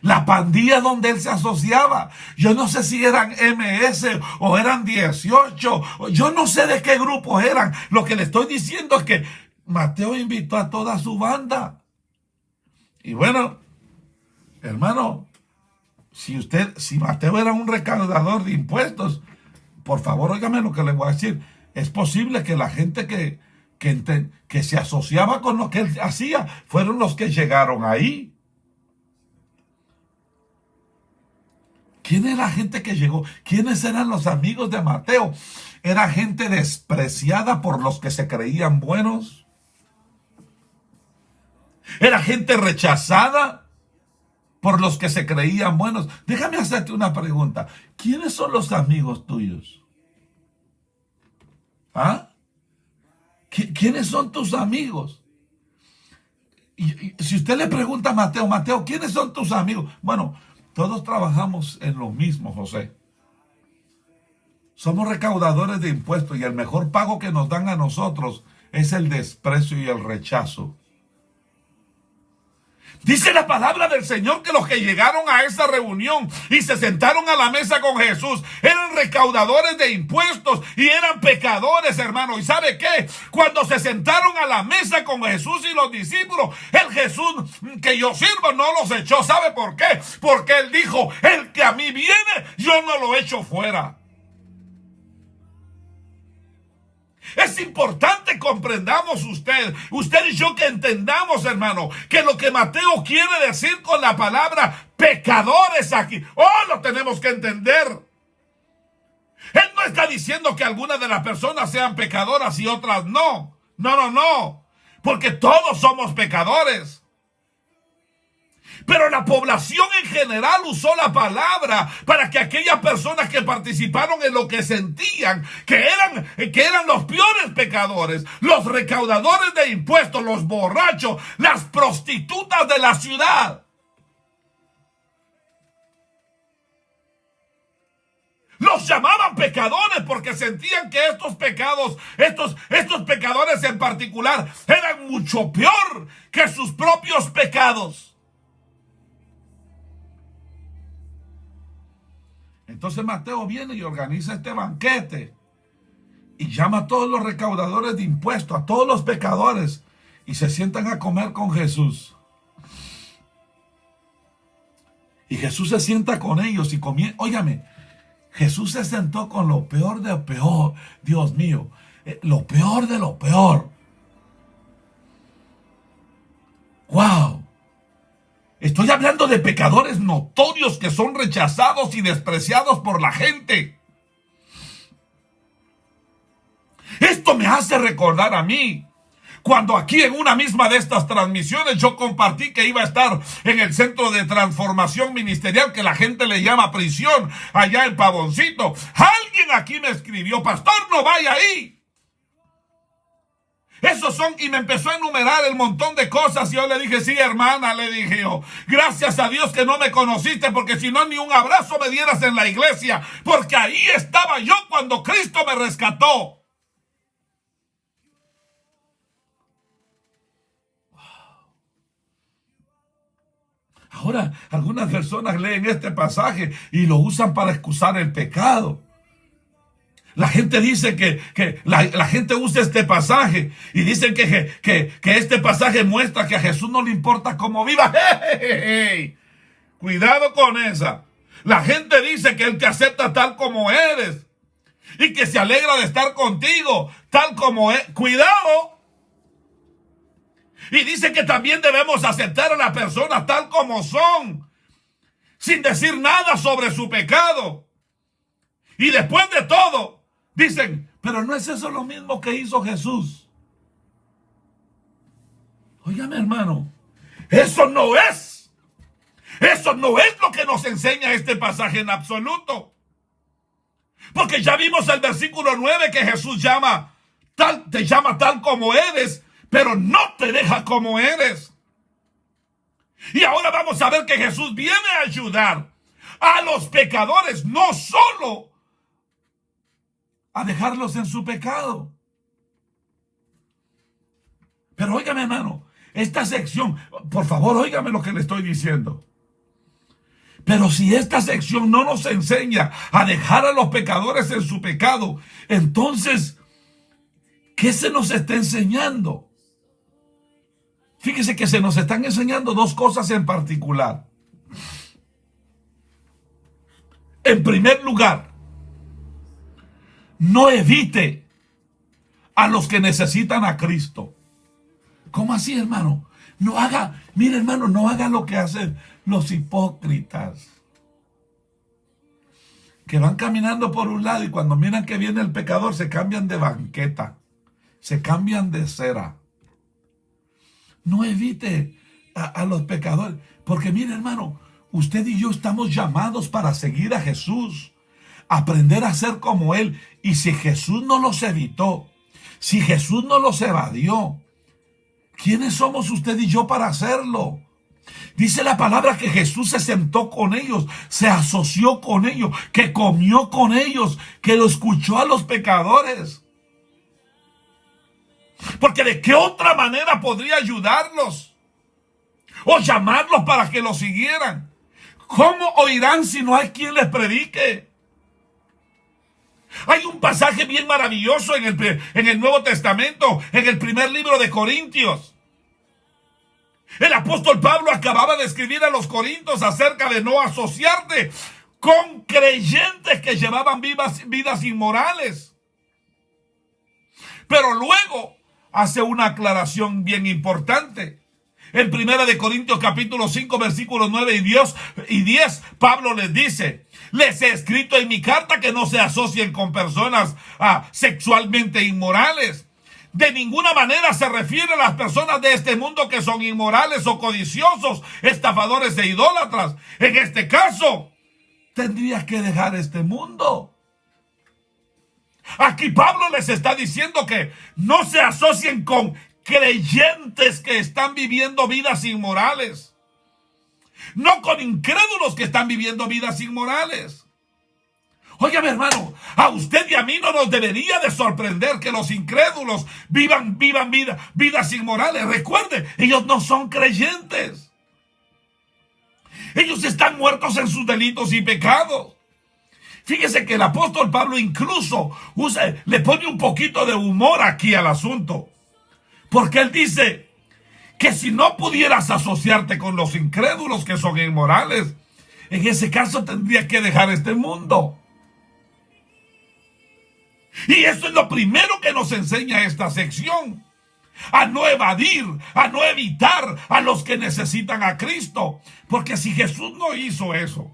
La pandilla donde él se asociaba. Yo no sé si eran MS o eran 18. Yo no sé de qué grupos eran. Lo que le estoy diciendo es que Mateo invitó a toda su banda. Y bueno, hermano, si Mateo era un recaudador de impuestos, por favor, óigame lo que le voy a decir. Es posible que la gente que se asociaba con lo que él hacía fueron los que llegaron ahí. ¿Quién era la gente que llegó? ¿Quiénes eran los amigos de Mateo? ¿Era gente despreciada por los que se creían buenos? ¿Era gente rechazada por los que se creían buenos? Déjame hacerte una pregunta. ¿Quiénes son los amigos tuyos? ¿Ah? ¿Quiénes son tus amigos? Y si usted le pregunta a Mateo, ¿quiénes son tus amigos? Bueno, todos trabajamos en lo mismo, José. Somos recaudadores de impuestos y el mejor pago que nos dan a nosotros es el desprecio y el rechazo. Dice la palabra del Señor que los que llegaron a esa reunión y se sentaron a la mesa con Jesús eran recaudadores de impuestos y eran pecadores, hermano. ¿Y sabe qué? Cuando se sentaron a la mesa con Jesús y los discípulos, el Jesús que yo sirvo no los echó. ¿Sabe por qué? Porque Él dijo, el que a mí viene, yo no lo echo fuera. Es importante comprendamos usted y yo que entendamos, hermano, que lo que Mateo quiere decir con la palabra pecadores aquí, lo tenemos que entender. Él no está diciendo que algunas de las personas sean pecadoras y otras no. No. Porque todos somos pecadores. Pero la población en general usó la palabra para que aquellas personas que participaron en lo que sentían que eran los peores pecadores, los recaudadores de impuestos, los borrachos, las prostitutas de la ciudad. Los llamaban pecadores porque sentían que estos pecados, estos pecadores en particular, eran mucho peor que sus propios pecados. Entonces Mateo viene y organiza este banquete y llama a todos los recaudadores de impuestos, a todos los pecadores, y se sientan a comer con Jesús. Y Jesús se sienta con ellos y comienza. Óigame, Jesús se sentó con lo peor de lo peor. Dios mío, lo peor de lo peor. ¡Wow! Estoy hablando de pecadores notorios que son rechazados y despreciados por la gente. Esto me hace recordar a mí, cuando aquí en una misma de estas transmisiones yo compartí que iba a estar en el centro de transformación ministerial que la gente le llama prisión, allá en Pavoncito. Alguien aquí me escribió, pastor, no vaya ahí. Esos son, y me empezó a enumerar el montón de cosas, y yo le dije, sí, hermana, le dije yo, gracias a Dios que no me conociste, porque si no, ni un abrazo me dieras en la iglesia, porque ahí estaba yo cuando Cristo me rescató. Ahora, algunas personas leen este pasaje y lo usan para excusar el pecado. La gente dice que la gente usa este pasaje y dicen que este pasaje muestra que a Jesús no le importa cómo viva. ¡Hey! Cuidado con esa. La gente dice que Él te acepta tal como eres y que se alegra de estar contigo tal como es. ¡Cuidado! Y dice que también debemos aceptar a las personas tal como son, sin decir nada sobre su pecado. Y después de todo, dicen, pero ¿no es eso lo mismo que hizo Jesús? Óigame, hermano, eso no es lo que nos enseña este pasaje en absoluto. Porque ya vimos el versículo 9 que Jesús te llama tal como eres, pero no te deja como eres. Y ahora vamos a ver que Jesús viene a ayudar a los pecadores, no solo a dejarlos en su pecado. Pero óigame, hermano, esta sección, por favor, óigame lo que le estoy diciendo. Pero si esta sección no nos enseña a dejar a los pecadores en su pecado, entonces, ¿qué se nos está enseñando? Fíjese que se nos están enseñando dos cosas en particular. En primer lugar, no evite a los que necesitan a Cristo. ¿Cómo así, hermano? Mire, hermano, no haga lo que hacen los hipócritas, que van caminando por un lado y cuando miran que viene el pecador se cambian de banqueta, se cambian de cera. No evite a los pecadores, porque mire, hermano, usted y yo estamos llamados para seguir a Jesús, aprender a ser como Él. Y si Jesús no los evitó, si Jesús no los evadió, ¿quiénes somos usted y yo para hacerlo? Dice la palabra que Jesús se sentó con ellos, se asoció con ellos, que comió con ellos, que lo escuchó a los pecadores. Porque ¿de qué otra manera podría ayudarlos? o llamarlos para que lo siguieran. ¿Cómo oirán si no hay quien les predique? Hay un pasaje bien maravilloso en el Nuevo Testamento, en el primer libro de Corintios. El apóstol Pablo acababa de escribir a los corintios acerca de no asociarte con creyentes que llevaban vidas inmorales. Pero luego hace una aclaración bien importante. En 1 de Corintios capítulo 5 versículos 9 y 10, Pablo les dice: les he escrito en mi carta que no se asocien con personas sexualmente inmorales. De ninguna manera se refiere a las personas de este mundo que son inmorales o codiciosos, estafadores e idólatras. En este caso, tendrías que dejar este mundo. Aquí Pablo les está diciendo que no se asocien con creyentes que están viviendo vidas inmorales, no con incrédulos que están viviendo vidas inmorales. Óigame, hermano, a usted y a mí no nos debería de sorprender que los incrédulos vivan vidas inmorales. Recuerde, ellos no son creyentes. Ellos están muertos en sus delitos y pecados. Fíjese que el apóstol Pablo incluso le pone un poquito de humor aquí al asunto. Porque él dice que si no pudieras asociarte con los incrédulos que son inmorales, en ese caso tendrías que dejar este mundo. Y eso es lo primero que nos enseña esta sección. A no evadir, a no evitar a los que necesitan a Cristo. Porque si Jesús no hizo eso,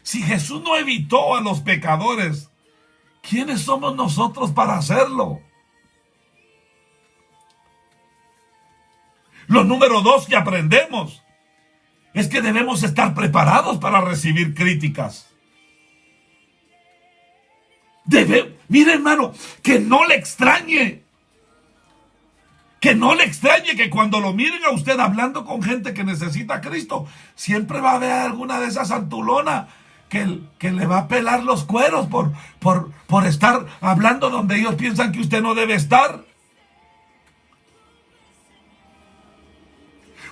si Jesús no evitó a los pecadores, ¿quiénes somos nosotros para hacerlo? Lo número 2 que aprendemos es que debemos estar preparados para recibir críticas. Mire, hermano, que no le extrañe. Que no le extrañe que cuando lo miren a usted hablando con gente que necesita a Cristo, siempre va a haber alguna de esas santulonas que le va a pelar los cueros por estar hablando donde ellos piensan que usted no debe estar.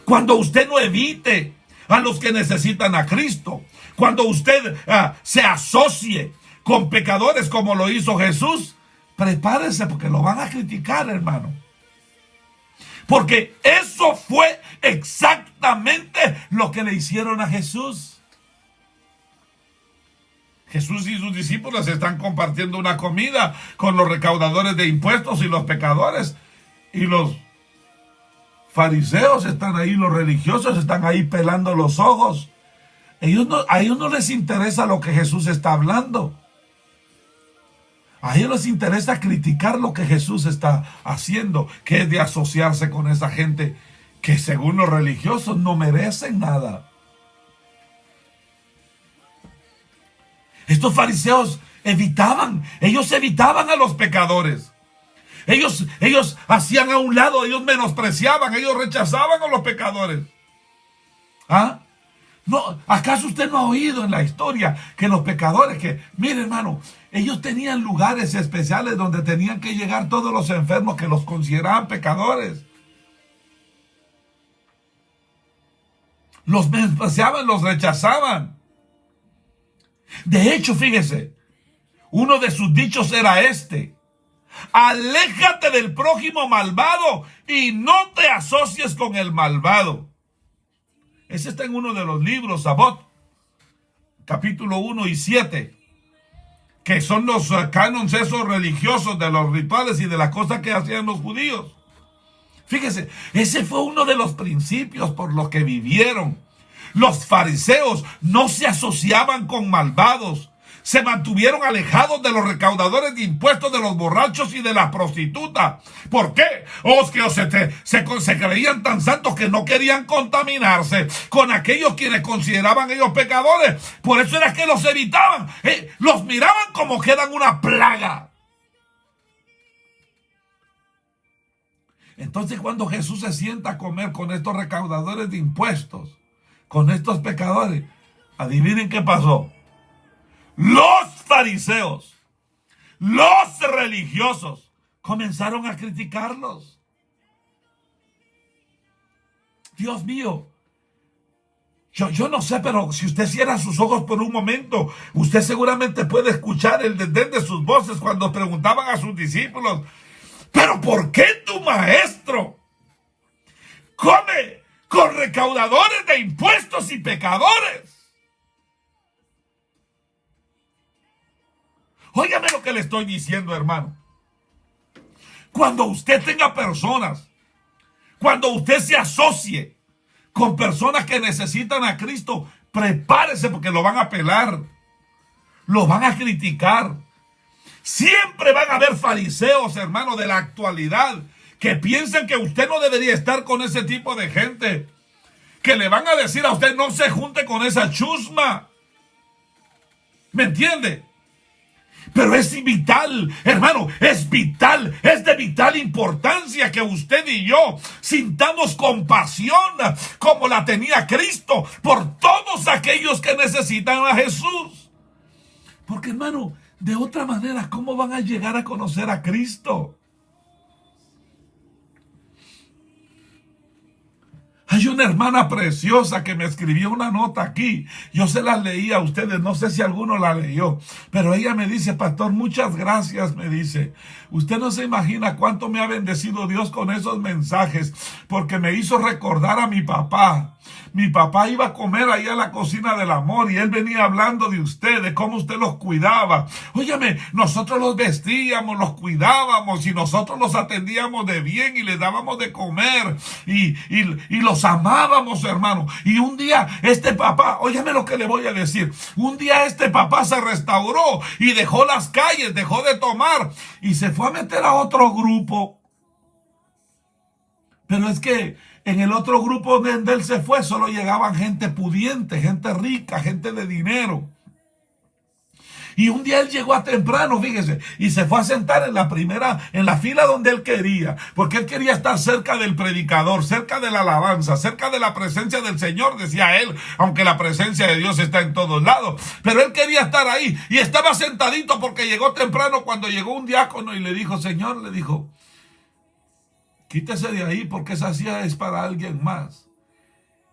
Cuando usted no evite a los que necesitan a Cristo, cuando usted se asocie con pecadores como lo hizo Jesús, prepárese porque lo van a criticar, hermano. Porque eso fue exactamente lo que le hicieron a Jesús. Jesús y sus discípulos están compartiendo una comida con los recaudadores de impuestos y los pecadores. Y los fariseos están ahí, los religiosos están ahí pelando los ojos. A ellos no les interesa lo que Jesús está hablando. A ellos les interesa criticar lo que Jesús está haciendo, que es de asociarse con esa gente que según los religiosos no merecen nada. Estos fariseos evitaban a los pecadores. Ellos hacían a un lado, ellos menospreciaban, ellos rechazaban a los pecadores. No, ¿acaso usted no ha oído en la historia que los pecadores, mire, hermano, ellos tenían lugares especiales donde tenían que llegar todos los enfermos que los consideraban pecadores? Los menospreciaban, los rechazaban. De hecho, fíjese, uno de sus dichos era este: aléjate del prójimo malvado y no te asocies con el malvado. Ese está en uno de los libros, Sabot, capítulo 1 y 7, que son los cánones esos religiosos de los rituales y de las cosas que hacían los judíos. Fíjese, ese fue uno de los principios por los que vivieron. Los fariseos no se asociaban con malvados. Se mantuvieron alejados de los recaudadores de impuestos, de los borrachos y de las prostitutas. ¿Por qué? Se creían tan santos que no querían contaminarse con aquellos quienes consideraban ellos pecadores. Por eso era que los evitaban. Los miraban como que eran una plaga. Entonces, cuando Jesús se sienta a comer con estos recaudadores de impuestos, con estos pecadores, adivinen qué pasó. Los fariseos, los religiosos, comenzaron a criticarlos. Dios mío, Yo no sé, pero si usted cierra sus ojos por un momento, usted seguramente puede escuchar el desdén de sus voces cuando preguntaban a sus discípulos, ¿pero por qué tu maestro come con recaudadores de impuestos y pecadores? Óigame lo que le estoy diciendo, hermano. Cuando usted tenga personas, cuando usted se asocie con personas que necesitan a Cristo, prepárese porque lo van a pelar, lo van a criticar. Siempre van a haber fariseos, hermano, de la actualidad, que piensan que usted no debería estar con ese tipo de gente, que le van a decir a usted, no se junte con esa chusma. ¿Me entiende? Pero es vital, hermano, es vital, es de vital importancia que usted y yo sintamos compasión como la tenía Cristo por todos aquellos que necesitan a Jesús. Porque, hermano, de otra manera, ¿cómo van a llegar a conocer a Cristo? Hay una hermana preciosa que me escribió una nota aquí. Yo se la leí a ustedes, no sé si alguno la leyó. Pero ella me dice, pastor, muchas gracias, me dice. Usted no se imagina cuánto me ha bendecido Dios con esos mensajes, porque me hizo recordar a mi papá. Mi papá iba a comer ahí a la cocina del amor y él venía hablando de usted, de cómo usted los cuidaba. Óyeme, nosotros los vestíamos, los cuidábamos y nosotros los atendíamos de bien y les dábamos de comer y los amábamos, hermano. Y un día este papá, óyeme lo que le voy a decir, un día este papá se restauró y dejó las calles, dejó de tomar y se fue a meter a otro grupo. Pero es que en el otro grupo donde él se fue solo llegaban gente pudiente, gente rica, gente de dinero. Y un día él llegó a temprano, fíjese, y se fue a sentar en la fila donde él quería, porque él quería estar cerca del predicador, cerca de la alabanza, cerca de la presencia del Señor, decía él, aunque la presencia de Dios está en todos lados, pero él quería estar ahí, y estaba sentadito porque llegó temprano. Cuando llegó un diácono y le dijo, Señor, le dijo, quítese de ahí porque esa silla es para alguien más.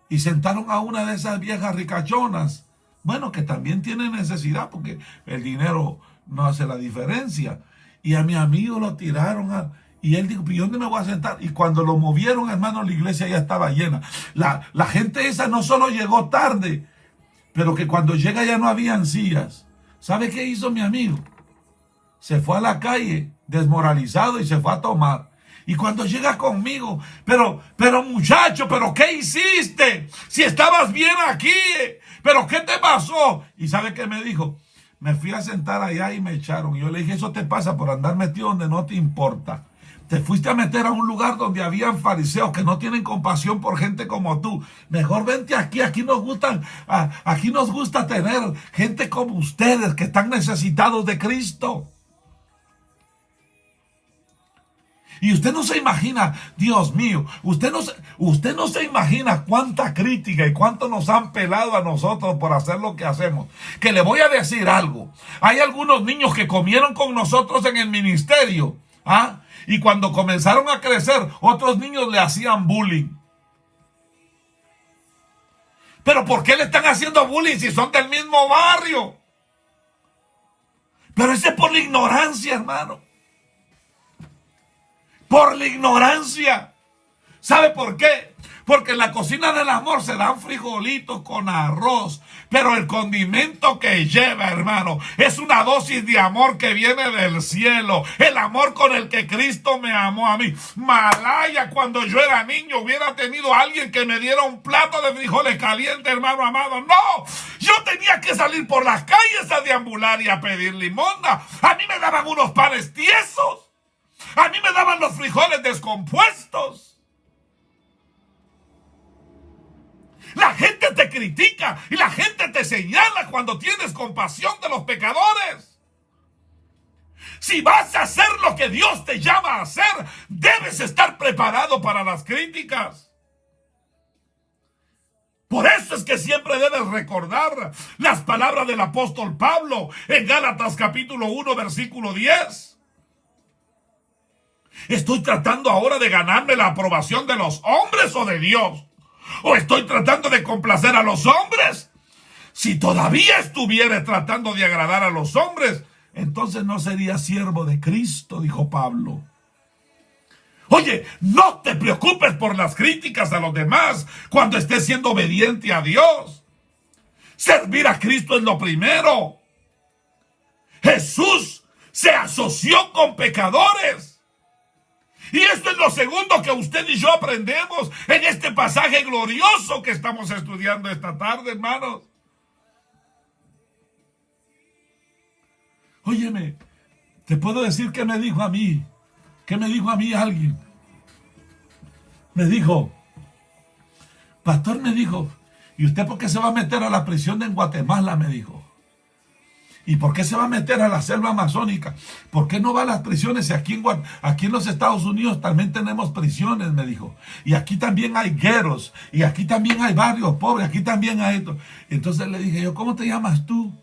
Y sentaron a una de esas viejas ricachonas, bueno, que también tiene necesidad porque el dinero no hace la diferencia. Y a mi amigo lo tiraron y él dijo, ¿y dónde me voy a sentar? Y cuando lo movieron, hermano, la iglesia ya estaba llena. La gente esa no solo llegó tarde, pero que cuando llega ya no habían sillas. ¿Sabe qué hizo mi amigo? Se fue a la calle desmoralizado y se fue a tomar. Y cuando llega conmigo, pero muchacho, ¿pero qué hiciste? Si estabas bien aquí, ¿pero qué te pasó? ¿Y sabe qué me dijo? Me fui a sentar allá y me echaron. Y yo le dije, eso te pasa por andar metido donde no te importa. Te fuiste a meter a un lugar donde habían fariseos que no tienen compasión por gente como tú. Mejor vente aquí, aquí nos gusta tener gente como ustedes que están necesitados de Cristo. Y usted no se imagina, Dios mío, usted no se imagina cuánta crítica y cuánto nos han pelado a nosotros por hacer lo que hacemos. Que le voy a decir algo. Hay algunos niños que comieron con nosotros en el ministerio, y cuando comenzaron a crecer, otros niños le hacían bullying. ¿Pero por qué le están haciendo bullying si son del mismo barrio? Pero ese es por la ignorancia, hermano. Por la ignorancia. ¿Sabe por qué? Porque en la cocina del amor se dan frijolitos con arroz, pero el condimento que lleva, hermano, es una dosis de amor que viene del cielo. El amor con el que Cristo me amó a mí. Malaya, cuando yo era niño hubiera tenido a alguien que me diera un plato de frijoles calientes, hermano amado. No, yo tenía que salir por las calles a deambular y a pedir limonda. A mí me daban unos panes tiesos. A mí me daban los frijoles descompuestos. La gente te critica y la gente te señala cuando tienes compasión de los pecadores. Si vas a hacer lo que Dios te llama a hacer, debes estar preparado para las críticas. Por eso es que siempre debes recordar las palabras del apóstol Pablo en Gálatas capítulo 1, versículo 10. ¿Estoy tratando ahora de ganarme la aprobación de los hombres o de Dios? ¿O estoy tratando de complacer a los hombres? Si todavía estuviera tratando de agradar a los hombres, entonces no sería siervo de Cristo, dijo Pablo. Oye, no te preocupes por las críticas a los demás cuando estés siendo obediente a Dios. Servir a Cristo es lo primero. Jesús se asoció con pecadores. Y esto es lo segundo que usted y yo aprendemos en este pasaje glorioso que estamos estudiando esta tarde, hermanos. Óyeme, te puedo decir qué me dijo a mí. ¿Qué me dijo a mí alguien? Me dijo, pastor, me dijo, ¿y usted por qué se va a meter a la prisión en Guatemala? Me dijo. ¿Y por qué se va a meter a la selva amazónica? ¿Por qué no va a las prisiones? Si aquí en los Estados Unidos también tenemos prisiones, me dijo. Y aquí también hay gueros. Y aquí también hay barrios pobres. Aquí también hay esto. Entonces le dije yo, ¿cómo te llamas tú?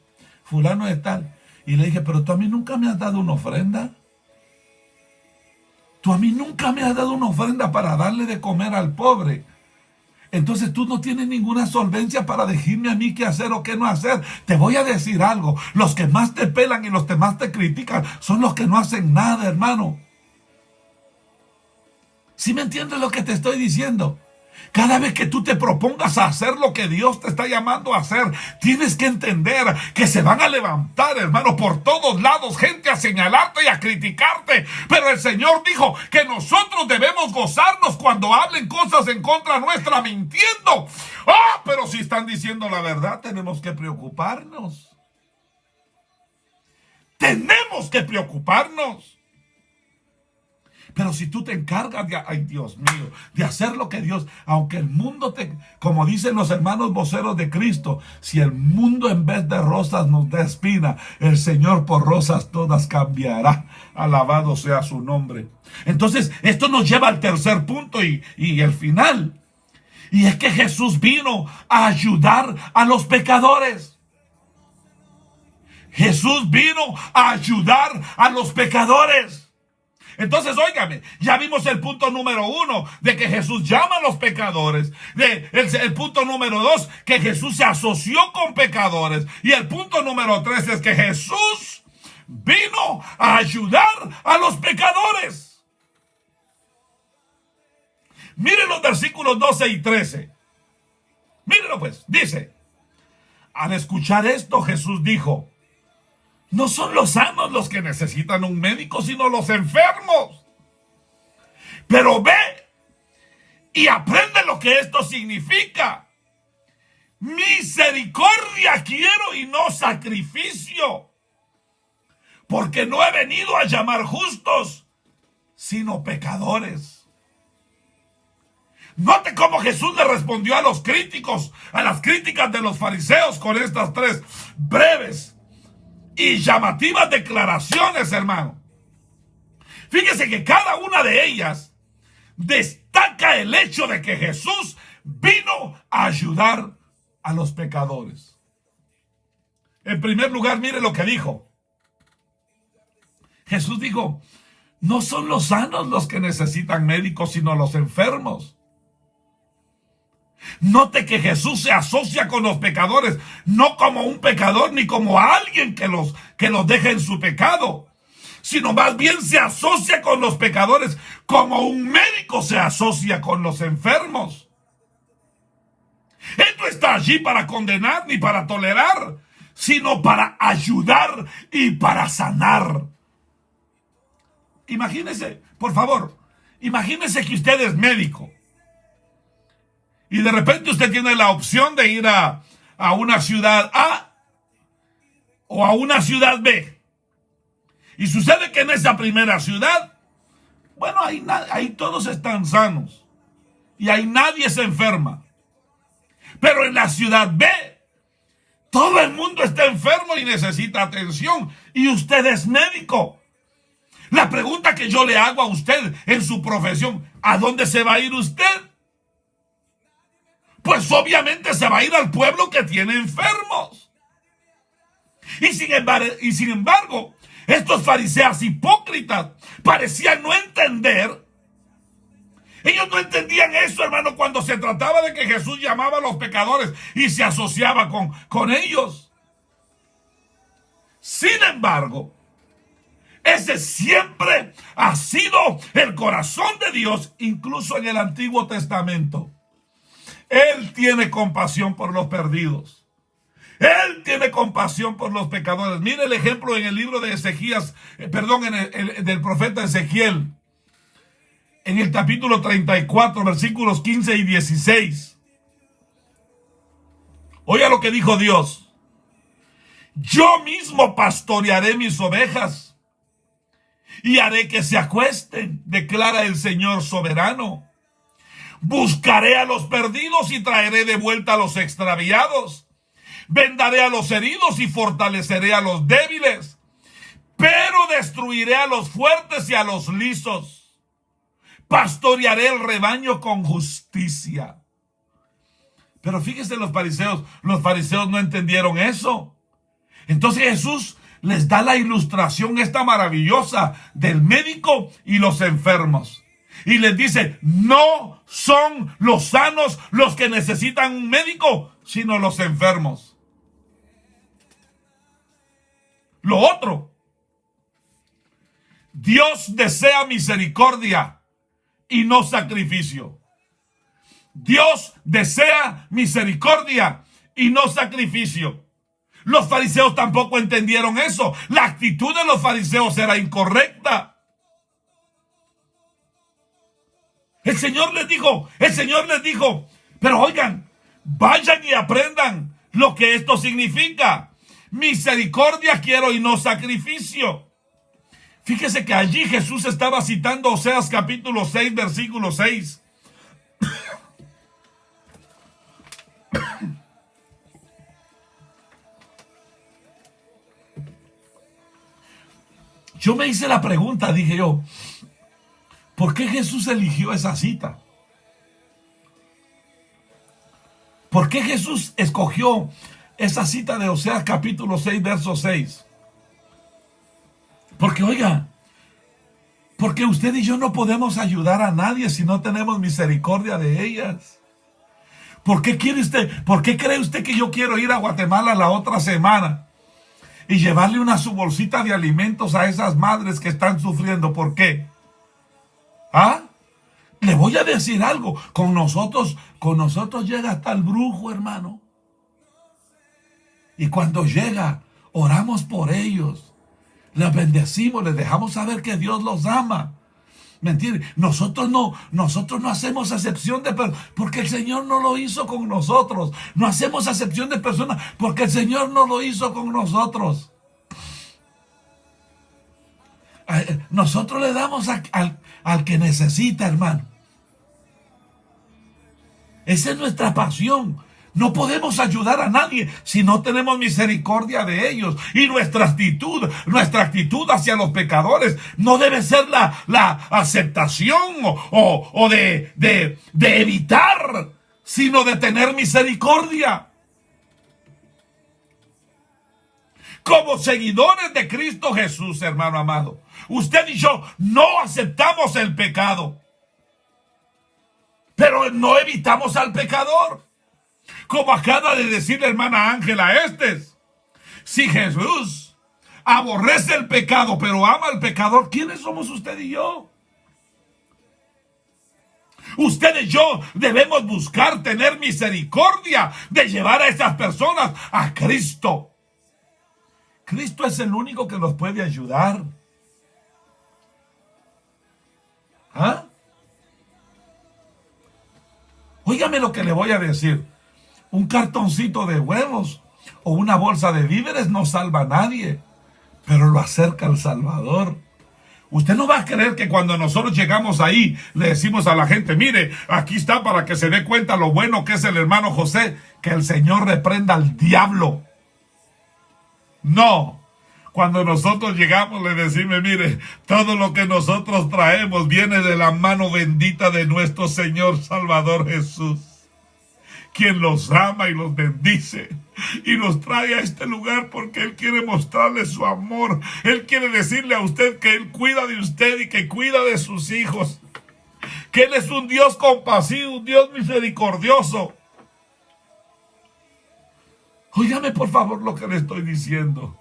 Fulano de tal. Y le dije, pero tú a mí nunca me has dado una ofrenda. Tú a mí nunca me has dado una ofrenda para darle de comer al pobre. Entonces tú no tienes ninguna solvencia para decirme a mí qué hacer o qué no hacer. Te voy a decir algo. Los que más te pelan y los que más te critican son los que no hacen nada, hermano. ¿Sí me entiendes lo que te estoy diciendo? Cada vez que tú te propongas a hacer lo que Dios te está llamando a hacer, tienes que entender que se van a levantar, hermano, por todos lados gente a señalarte y a criticarte. Pero el Señor dijo que nosotros debemos gozarnos cuando hablen cosas en contra nuestra mintiendo. Pero si están diciendo la verdad, tenemos que preocuparnos. Tenemos que preocuparnos. Pero si tú te encargas de, ay Dios mío, de hacer lo que Dios, aunque el mundo como dicen los hermanos voceros de Cristo, si el mundo en vez de rosas nos da espina, el Señor por rosas todas cambiará. Alabado sea su nombre. Entonces, esto nos lleva al tercer punto y el final. Y es que Jesús vino a ayudar a los pecadores. Jesús vino a ayudar a los pecadores. Entonces, óigame, ya vimos el punto número 1 de que Jesús llama a los pecadores. El punto número 2, que Jesús se asoció con pecadores. Y el punto número 3 es que Jesús vino a ayudar a los pecadores. Miren los versículos 12 y 13. Mírenlo pues, dice, al escuchar esto Jesús dijo, no son los sanos los que necesitan un médico, sino los enfermos. Pero ve y aprende lo que esto significa. Misericordia quiero y no sacrificio, porque no he venido a llamar justos, sino pecadores. Note cómo Jesús le respondió a los críticos, a las críticas de los fariseos con estas 3 breves y llamativas declaraciones, hermano. Fíjese que cada una de ellas destaca el hecho de que Jesús vino a ayudar a los pecadores. En primer lugar, mire lo que dijo. Jesús dijo, no son los sanos los que necesitan médicos, sino los enfermos. Note que Jesús se asocia con los pecadores, no como un pecador ni como alguien que los deja en su pecado, sino más bien se asocia con los pecadores como un médico se asocia con los enfermos. Él no está allí para condenar ni para tolerar, sino para ayudar y para sanar. Imagínese, por favor, imagínese que usted es médico. Y de repente usted tiene la opción de ir a una ciudad A o a una ciudad B. Y sucede que en esa primera ciudad, bueno, ahí todos están sanos. Y ahí nadie se enferma. Pero en la ciudad B, todo el mundo está enfermo y necesita atención. Y usted es médico. La pregunta que yo le hago a usted en su profesión, ¿a dónde se va a ir usted? Pues obviamente se va a ir al pueblo que tiene enfermos. Y sin embargo, estos fariseos hipócritas parecían no entender Ellos no entendían eso, hermano, cuando se trataba de que Jesús llamaba a los pecadores y se asociaba con ellos. Sin embargo, ese siempre ha sido el corazón de Dios, incluso en el Antiguo Testamento. Él tiene compasión por los perdidos. Él tiene compasión por los pecadores. Mire el ejemplo en el libro de Ezequías, del profeta Ezequiel, en el capítulo 34, versículos 15 y 16. Oiga lo que dijo Dios. Yo mismo pastorearé mis ovejas y haré que se acuesten, declara el Señor soberano. Buscaré a los perdidos y traeré de vuelta a los extraviados. Vendaré a los heridos y fortaleceré a los débiles, pero destruiré a los fuertes y a los lisos. Pastorearé el rebaño con justicia. Pero fíjense los fariseos no entendieron eso. Entonces Jesús les da la ilustración esta maravillosa del médico y los enfermos. Y les dice, no son los sanos los que necesitan un médico, sino los enfermos. Lo otro, Dios desea misericordia y no sacrificio. Dios desea misericordia y no sacrificio. Los fariseos tampoco entendieron eso. La actitud de los fariseos era incorrecta. El Señor les dijo, pero oigan, vayan y aprendan lo que esto significa. Misericordia quiero y no sacrificio. Fíjese que allí Jesús estaba citando Oseas capítulo 6, versículo 6. Yo me hice la pregunta, dije yo, ¿por qué Jesús eligió esa cita? ¿Por qué Jesús escogió esa cita de Oseas capítulo 6, verso 6? Porque, oiga, porque usted y yo no podemos ayudar a nadie si no tenemos misericordia de ellas. ¿Por qué cree usted que yo quiero ir a Guatemala la otra semana y llevarle su bolsita de alimentos a esas madres que están sufriendo? ¿Por qué? ¿Ah? Le voy a decir algo. Con nosotros llega hasta el brujo, hermano. Y cuando llega, oramos por ellos. Les bendecimos, les dejamos saber que Dios los ama. ¿Me entiendes? Nosotros no hacemos acepción de personas porque el Señor no lo hizo con nosotros. No hacemos acepción de personas porque el Señor no lo hizo con nosotros. Nosotros le damos al que necesita, hermano. Esa es nuestra pasión. No podemos ayudar a nadie si no tenemos misericordia de ellos. Y nuestra actitud hacia los pecadores no debe ser la aceptación o de evitar, sino de tener misericordia. Como seguidores de Cristo Jesús, hermano amado, usted y yo no aceptamos el pecado, pero no evitamos al pecador. Como acaba de decir la hermana Ángela si Jesús aborrece el pecado, pero ama al pecador, ¿quiénes somos usted y yo? Usted y yo debemos buscar tener misericordia de llevar a esas personas a Cristo. Cristo es el único que nos puede ayudar. ¿Ah? Óigame lo que le voy a decir. Un cartoncito de huevos o una bolsa de víveres no salva a nadie, pero lo acerca al Salvador. Usted no va a creer que cuando nosotros llegamos ahí, le decimos a la gente, mire, aquí está para que se dé cuenta lo bueno que es el hermano José, que el Señor reprenda al diablo. No. Cuando nosotros llegamos le decimos, mire, todo lo que nosotros traemos viene de la mano bendita de nuestro Señor Salvador Jesús, quien los ama y los bendice y los trae a este lugar porque Él quiere mostrarle su amor. Él quiere decirle a usted que Él cuida de usted y que cuida de sus hijos. que Él es un Dios compasivo, un Dios misericordioso. Óigame por favor lo que le estoy diciendo.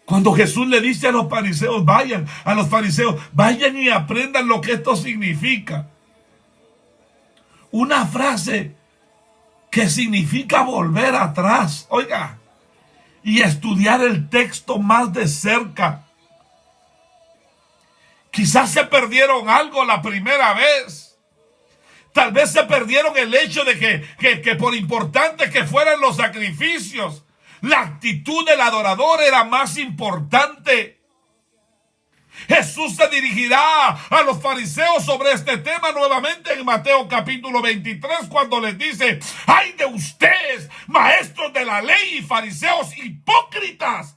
Cuando Jesús le dice a los fariseos, vayan y aprendan lo que esto significa. Una frase que significa volver atrás, oiga, y estudiar el texto más de cerca. Quizás se perdieron algo la primera vez. Tal vez se perdieron el hecho de que por importante que fueran los sacrificios, la actitud del adorador era más importante. Jesús se dirigirá a los fariseos sobre este tema nuevamente en Mateo capítulo 23, cuando les dice: ¡ay de ustedes, maestros de la ley y fariseos hipócritas!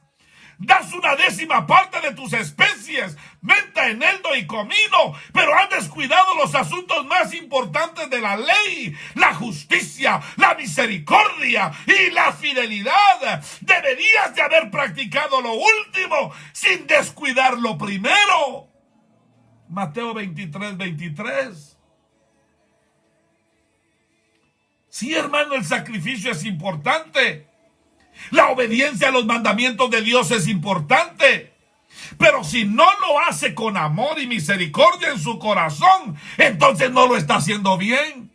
Das una décima parte de tus especies, menta, eneldo y comino, pero han descuidado los asuntos más importantes de la ley: la justicia, la misericordia y la fidelidad. Deberías de haber practicado lo último sin descuidar lo primero. Mateo 23:23. Sí, hermano, el sacrificio es importante. La obediencia a los mandamientos de Dios es importante. Pero si no lo hace con amor y misericordia en su corazón, entonces no lo está haciendo bien.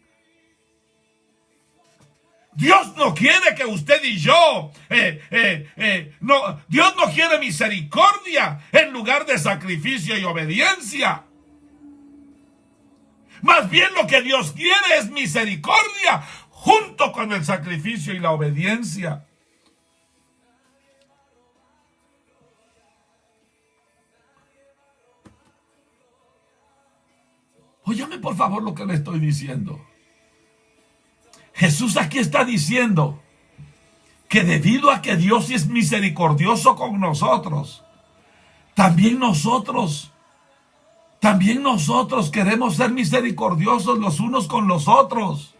Dios no quiere que usted y yo, Dios no quiere misericordia en lugar de sacrificio y obediencia. Más bien lo que Dios quiere es misericordia junto con el sacrificio y la obediencia. Óyame por favor lo que le estoy diciendo. Jesús aquí está diciendo que debido a que Dios es misericordioso con nosotros, también nosotros queremos ser misericordiosos los unos con los otros.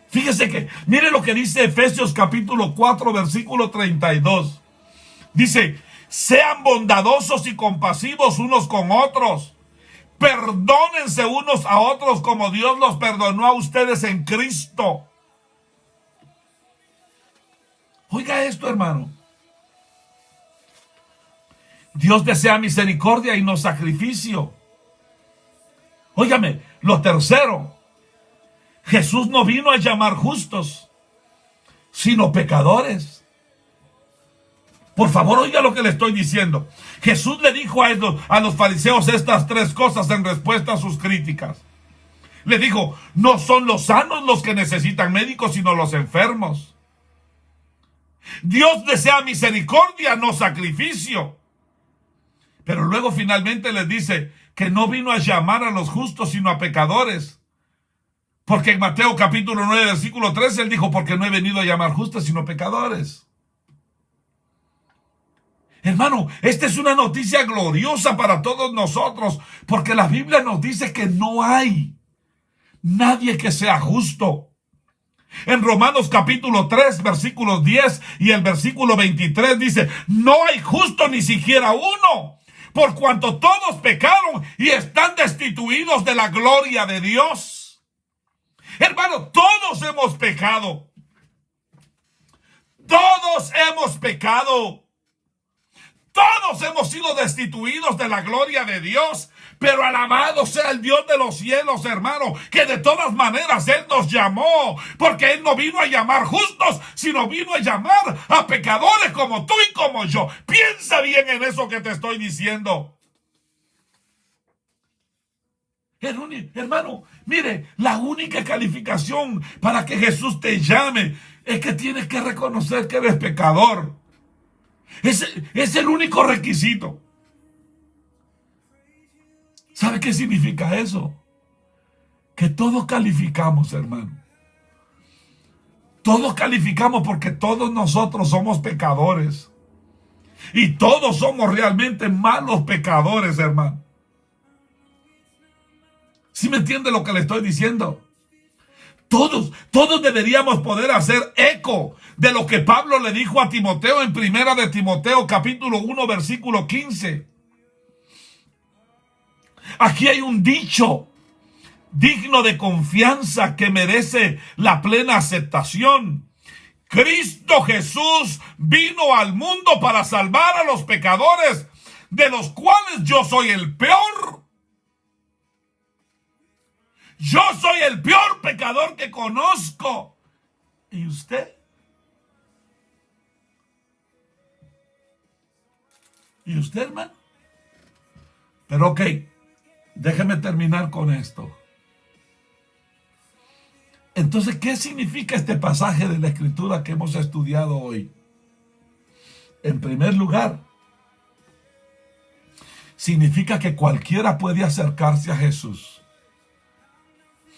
Fíjese que, mire lo que dice Efesios capítulo 4, versículo 32. Dice: sean bondadosos y compasivos unos con otros. Perdónense unos a otros como Dios los perdonó a ustedes en Cristo. Oiga esto, hermano. Dios desea misericordia y no sacrificio. Óigame, lo tercero. Jesús no vino a llamar justos, sino pecadores. Por favor, oiga lo que le estoy diciendo. Jesús le dijo a los fariseos estas tres cosas en respuesta a sus críticas. Le dijo: no son los sanos los que necesitan médicos, sino los enfermos. Dios desea misericordia, no sacrificio. Pero luego finalmente les dice que no vino a llamar a los justos, sino a pecadores. Porque en Mateo capítulo 9, versículo 13, él dijo: porque no he venido a llamar justos, sino pecadores. Hermano, esta es una noticia gloriosa para todos nosotros, porque la Biblia nos dice que no hay nadie que sea justo. En Romanos capítulo 3, versículos 10 y el versículo 23 dice: no hay justo ni siquiera uno, por cuanto todos pecaron y están destituidos de la gloria de Dios. Hermano, todos hemos pecado. Todos hemos pecado. Todos hemos sido destituidos de la gloria de Dios. Pero alabado sea el Dios de los cielos, hermano, que de todas maneras Él nos llamó, porque Él no vino a llamar justos, sino vino a llamar a pecadores como tú y como yo. Piensa bien en eso que te estoy diciendo. Hermano, mire, la única calificación para que Jesús te llame es que tienes que reconocer que eres pecador. Es el único requisito. ¿Sabe qué significa eso? Que todos calificamos, hermano. Todos calificamos porque todos nosotros somos pecadores. Y todos somos realmente malos pecadores, hermano. ¿Sí me entiende lo que le estoy diciendo? Todos deberíamos poder hacer eco de lo que Pablo le dijo a Timoteo en Primera de Timoteo, capítulo 1, versículo 15. Aquí hay un dicho digno de confianza que merece la plena aceptación. Cristo Jesús vino al mundo para salvar a los pecadores, de los cuales yo soy el peor. Yo soy el peor pecador que conozco. ¿Y usted? ¿Y usted, hermano? Pero ok, déjeme terminar con esto. Entonces, ¿qué significa este pasaje de la Escritura que hemos estudiado hoy? En primer lugar, significa que cualquiera puede acercarse a Jesús.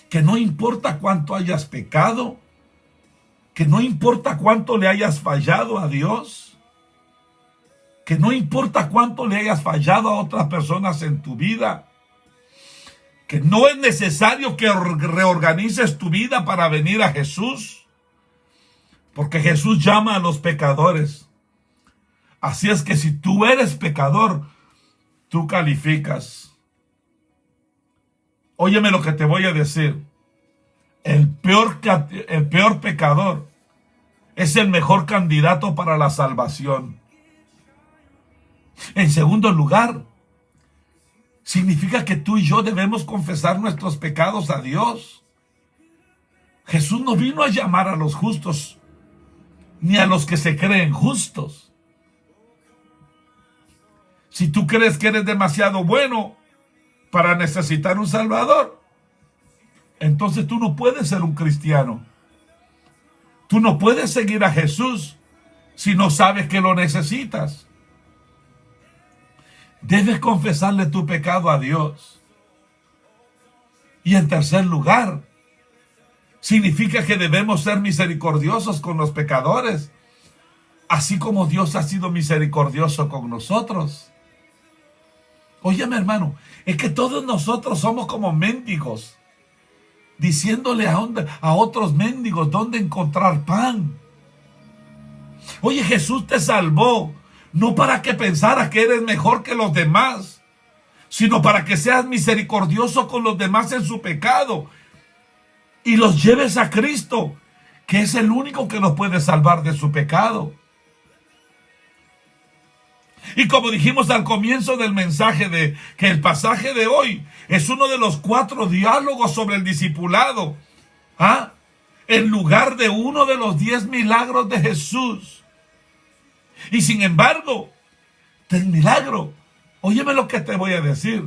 Que no importa cuánto hayas pecado, que no importa cuánto le hayas fallado a Dios, que no importa cuánto le hayas fallado a otras personas en tu vida, que no es necesario que reorganices tu vida para venir a Jesús, porque Jesús llama a los pecadores. Así es que si tú eres pecador, tú calificas. Óyeme lo que te voy a decir. El peor pecador es el mejor candidato para la salvación. En segundo lugar, significa que tú y yo debemos confesar nuestros pecados a Dios. Jesús no vino a llamar a los justos, ni a los que se creen justos. Si tú crees que eres demasiado bueno para necesitar un Salvador, entonces tú no puedes ser un cristiano. Tú no puedes seguir a Jesús si no sabes que lo necesitas. Debes confesarle tu pecado a Dios. Y en tercer lugar, significa que debemos ser misericordiosos con los pecadores, así como Dios ha sido misericordioso con nosotros. Óyeme, hermano, es que todos nosotros somos como mendigos, diciéndole a otros mendigos dónde encontrar pan. Oye, Jesús te salvó, no para que pensaras que eres mejor que los demás, sino para que seas misericordioso con los demás en su pecado y los lleves a Cristo, que es el único que los puede salvar de su pecado. Y como dijimos al comienzo del mensaje, que el pasaje de hoy es uno de los 4 diálogos sobre el discipulado, en lugar de uno de los 10 milagros de Jesús. Y sin embargo, del milagro, óyeme lo que te voy a decir.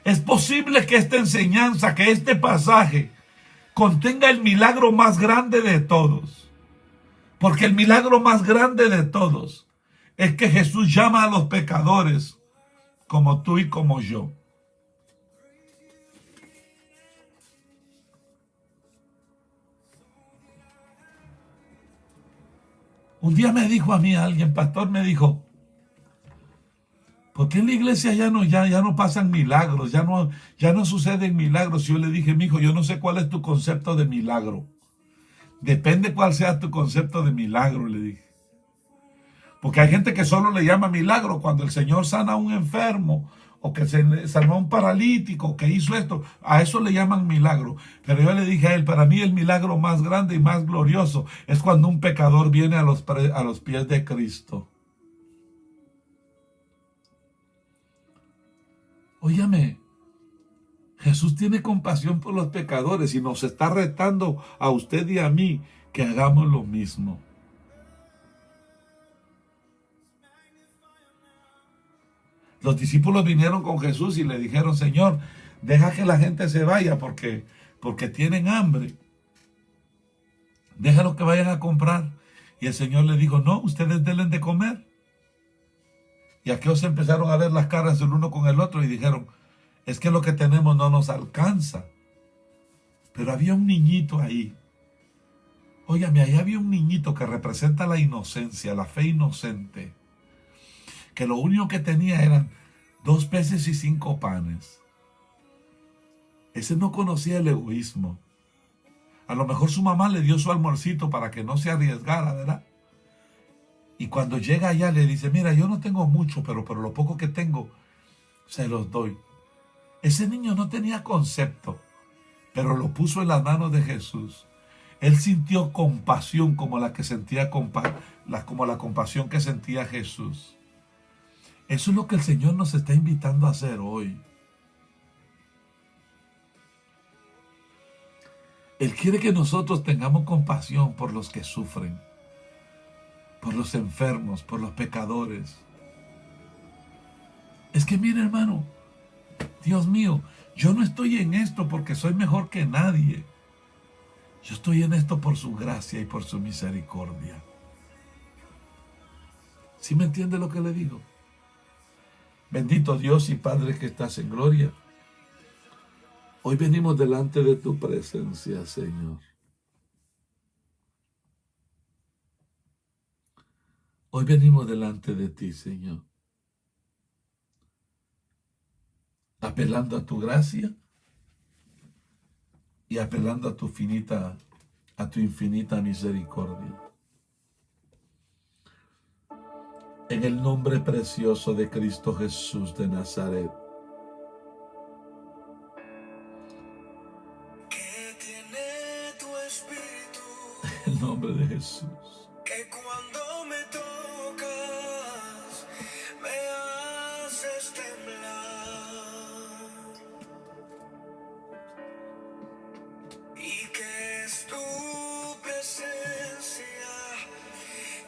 Es posible que esta enseñanza, que este pasaje, contenga el milagro más grande de todos. Porque el milagro más grande de todos es que Jesús llama a los pecadores como tú y como yo. Un día me dijo a mí alguien, pastor, me dijo, ¿por qué en la iglesia ya no pasan milagros? Ya no suceden milagros. Yo le dije, mijo, yo no sé cuál es tu concepto de milagro. Depende cuál sea tu concepto de milagro, le dije. Porque hay gente que solo le llama milagro cuando el Señor sana a un enfermo, o que se sanó a un paralítico, que hizo esto. A eso le llaman milagro. Pero yo le dije a él, para mí el milagro más grande y más glorioso es cuando un pecador viene a los pies de Cristo. Óyame, Jesús tiene compasión por los pecadores y nos está retando a usted y a mí que hagamos lo mismo. Los discípulos vinieron con Jesús y le dijeron, Señor, deja que la gente se vaya porque tienen hambre. Déjalos que vayan a comprar. Y el Señor le dijo, no, ustedes denles de comer. Y aquellos se empezaron a ver las caras el uno con el otro y dijeron, es que lo que tenemos no nos alcanza. Pero había un niñito ahí. Óyame, ahí había un niñito que representa la inocencia, la fe inocente. Que lo único que tenía eran 2 peces y 5 panes. Ese no conocía el egoísmo. A lo mejor su mamá le dio su almuercito para que no se arriesgara, ¿verdad? Y cuando llega allá le dice, mira, yo no tengo mucho, pero por lo poco que tengo, se los doy. Ese niño no tenía concepto, pero lo puso en las manos de Jesús. Él sintió compasión como la que sentía como la compasión que sentía Jesús. Eso es lo que el Señor nos está invitando a hacer hoy. Él quiere que nosotros tengamos compasión por los que sufren, por los enfermos, por los pecadores. Es que mire, hermano, Dios mío, yo no estoy en esto porque soy mejor que nadie. Yo estoy en esto por su gracia y por su misericordia. ¿Sí me entiende lo que le digo? Bendito Dios y Padre que estás en gloria. Hoy venimos delante de tu presencia, Señor. Hoy venimos delante de ti, Señor. Apelando a tu gracia y apelando a tu infinita misericordia. En el nombre precioso de Cristo Jesús de Nazaret. Que tiene tu espíritu, En el nombre de Jesús. que cuando me tocas, me haces temblar. Y que es tu presencia,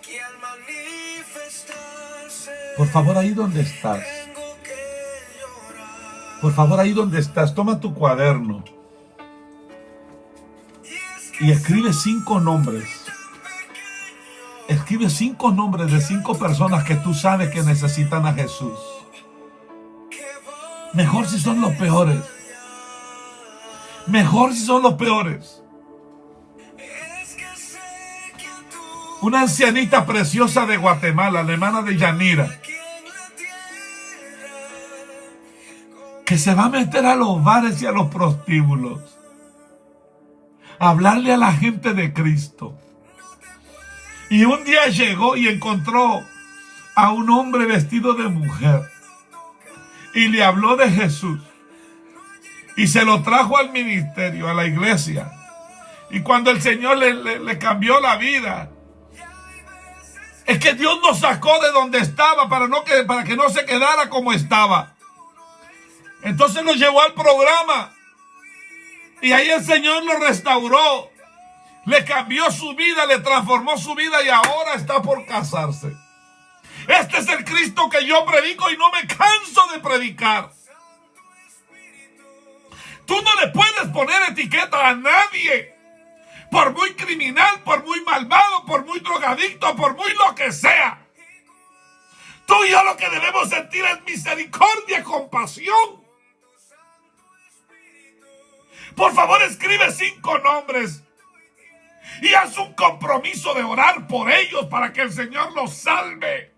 que al manifestarse, Por favor, ahí donde estás. tengo que llorar. Por favor, ahí donde estás, toma tu cuaderno y escribe 5 nombres. Escribe 5 nombres de 5 personas que tú sabes que necesitan a Jesús. Mejor si son los peores. Mejor si son los peores. Una ancianita preciosa de Guatemala, la hermana de Yanira, que se va a meter a los bares y a los prostíbulos a hablarle a la gente de Cristo. Y un día llegó y encontró a un hombre vestido de mujer y le habló de Jesús y se lo trajo al ministerio, a la iglesia. Y cuando el Señor le cambió la vida, es que Dios nos sacó de donde estaba para que no se quedara como estaba. Entonces lo llevó al programa y ahí el Señor lo restauró, le cambió su vida, le transformó su vida y ahora está por casarse. Este es el Cristo que yo predico y no me canso de predicar. Tú no le puedes poner etiqueta a nadie, por muy criminal, por muy malvado, por muy drogadicto, por muy lo que sea. Tú y yo lo que debemos sentir es misericordia, compasión. Por favor, escribe 5 nombres y haz un compromiso de orar por ellos para que el Señor los salve.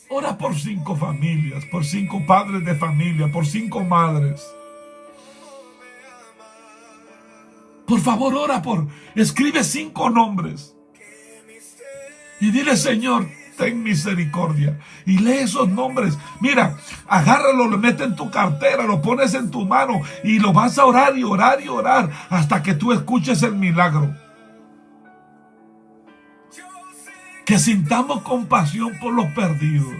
Ora por 5 familias, por 5 padres de familia, por 5 madres. Por favor, escribe 5 nombres. Y dile, Señor, ten misericordia. Y lee esos nombres. Mira, agárralo, lo metes en tu cartera, lo pones en tu mano y lo vas a orar y orar y orar hasta que tú escuches el milagro. Que sintamos compasión por los perdidos.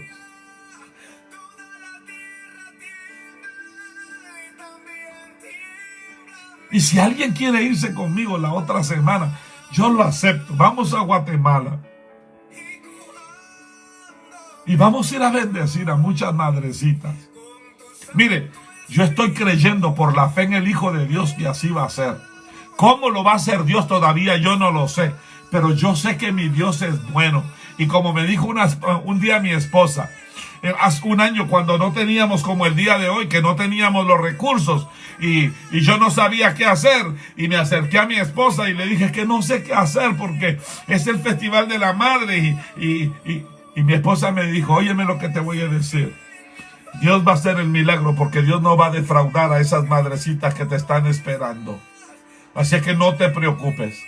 Y si alguien quiere irse conmigo la otra semana, yo lo acepto. Vamos a Guatemala. Y vamos a ir a bendecir a muchas madrecitas. Mire, yo estoy creyendo por la fe en el Hijo de Dios que así va a ser. ¿Cómo lo va a hacer Dios todavía? Yo no lo sé. Pero yo sé que mi Dios es bueno. Y como me dijo un día mi esposa, hace un año cuando no teníamos como el día de hoy, que no teníamos los recursos y yo no sabía qué hacer, y me acerqué a mi esposa y le dije que no sé qué hacer porque es el Festival de la Madre y mi esposa me dijo, óyeme lo que te voy a decir. Dios va a hacer el milagro, porque Dios no va a defraudar a esas madrecitas que te están esperando. Así que no te preocupes.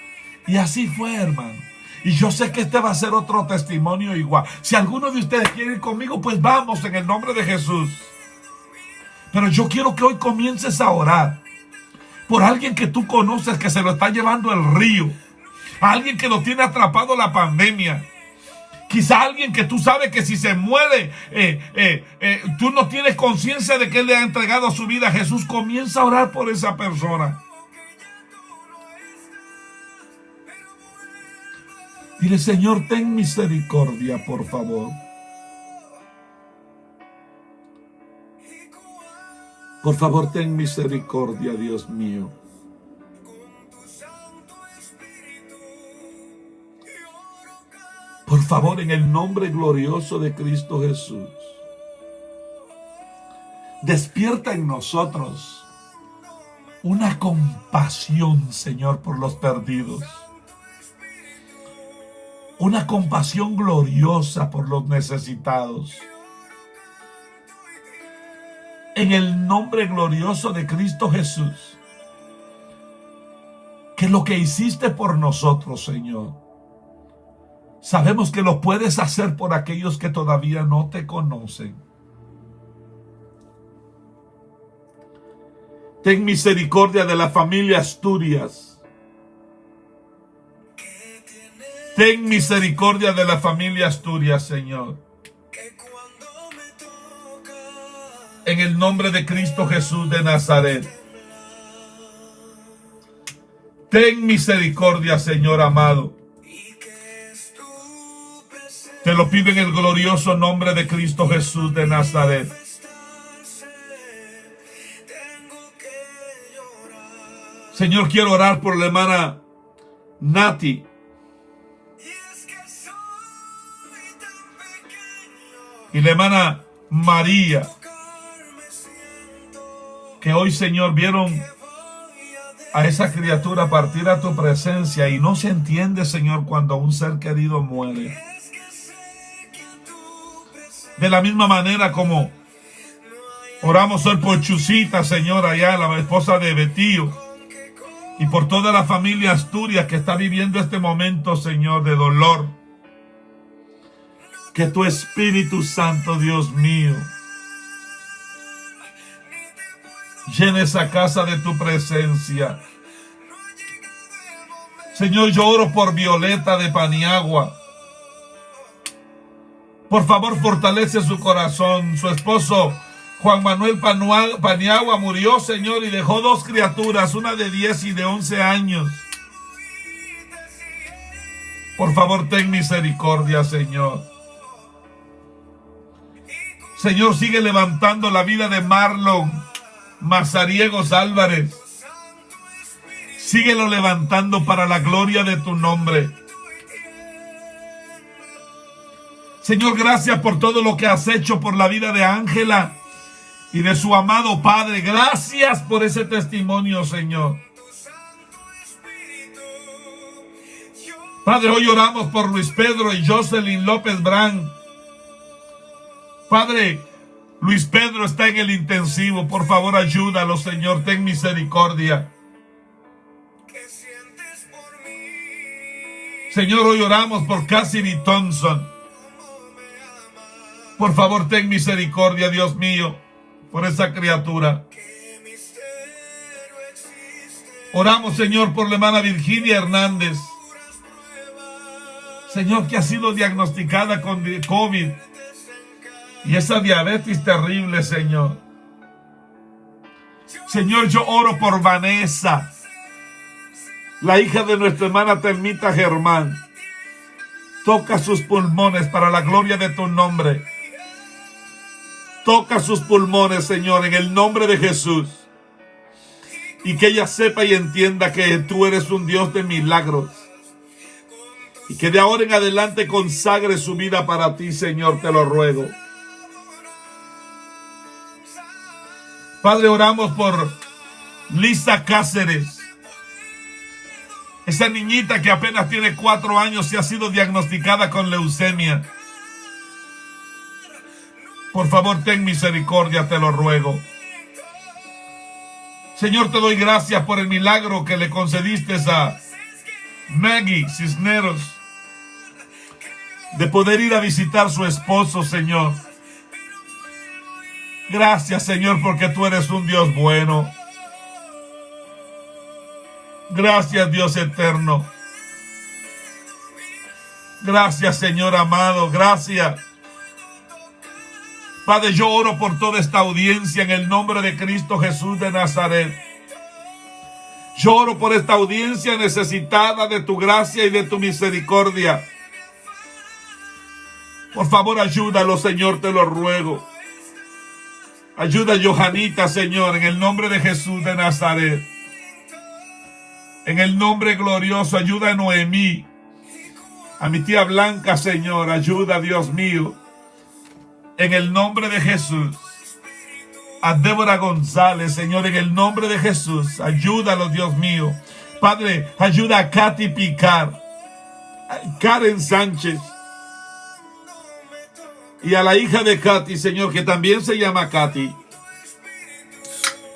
Y así fue, hermano. Y yo sé que este va a ser otro testimonio igual. Si alguno de ustedes quiere ir conmigo, pues vamos en el nombre de Jesús. Pero yo quiero que hoy comiences a orar por alguien que tú conoces que se lo está llevando el río. A alguien que lo tiene atrapado la pandemia. Quizá alguien que tú sabes que si se muere, tú no tienes conciencia de que él le ha entregado su vida a Jesús. Comienza a orar por esa persona. Dile, Señor, ten misericordia, por favor. Por favor, ten misericordia, Dios mío. Por favor, en el nombre glorioso de Cristo Jesús, despierta en nosotros una compasión, Señor, por los perdidos. Una compasión gloriosa por los necesitados. En el nombre glorioso de Cristo Jesús, que lo que hiciste por nosotros, Señor, sabemos que lo puedes hacer por aquellos que todavía no te conocen. Ten misericordia de la familia Asturias. Ten misericordia de la familia Asturias, Señor. En el nombre de Cristo Jesús de Nazaret. Ten misericordia, Señor amado. Te lo pido en el glorioso nombre de Cristo Jesús de Nazaret. Señor, quiero orar por la hermana Nati. Y la hermana María, que hoy, Señor, vieron a esa criatura partir a tu presencia, y no se entiende, Señor, cuando un ser querido muere. De la misma manera como oramos hoy por Chusita, Señor, allá, la esposa de Betío, y por toda la familia Asturias que está viviendo este momento, Señor, de dolor. Que tu Espíritu Santo, Dios mío, llene esa casa de tu presencia. Señor, yo oro por Violeta de Paniagua. Por favor, fortalece su corazón. Su esposo, Juan Manuel Paniagua, murió, Señor, y dejó dos criaturas, una de 10 y de 11 años. Por favor, ten misericordia, Señor. Señor, sigue levantando la vida de Marlon Mazariegos Álvarez. Síguelo levantando para la gloria de tu nombre. Señor, gracias por todo lo que has hecho por la vida de Ángela y de su amado Padre. Gracias por ese testimonio, Señor. Padre, hoy oramos por Luis Pedro y Jocelyn López Brand. Padre, Luis Pedro está en el intensivo. Por favor, ayúdalo, Señor. Ten misericordia. Señor, hoy oramos por Cassidy Thompson. Por favor, ten misericordia, Dios mío, por esa criatura. Oramos, Señor, por la hermana Virginia Hernández. Señor, que ha sido diagnosticada con COVID. Y esa diabetes terrible, Señor. Señor, yo oro por Vanessa, la hija de nuestra hermana Telmita Germán. Toca sus pulmones para la gloria de tu nombre. Toca sus pulmones, Señor, en el nombre de Jesús. Y que ella sepa y entienda que tú eres un Dios de milagros. Y que de ahora en adelante consagre su vida para ti, Señor, te lo ruego. Padre, oramos por Lisa Cáceres. Esa niñita que apenas tiene 4 años y ha sido diagnosticada con leucemia. Por favor, ten misericordia, te lo ruego. Señor, te doy gracias por el milagro que le concediste a Maggie Cisneros de poder ir a visitar a su esposo, Señor. Gracias, Señor, porque tú eres un Dios bueno. Gracias, Dios eterno. Gracias, Señor amado. Gracias. Padre, yo oro por toda esta audiencia en el nombre de Cristo Jesús de Nazaret. Yo oro por esta audiencia necesitada de tu gracia y de tu misericordia. Por favor, ayúdalo, Señor, te lo ruego. Ayuda a Johanita, Señor, en el nombre de Jesús de Nazaret. En el nombre glorioso, ayuda a Noemí. A mi tía Blanca, Señor, ayuda, Dios mío. En el nombre de Jesús. A Débora González, Señor, en el nombre de Jesús. Ayúdalo, Dios mío. Padre, ayuda a Katy Picar. A Karen Sánchez. Y a la hija de Katy, Señor, que también se llama Katy.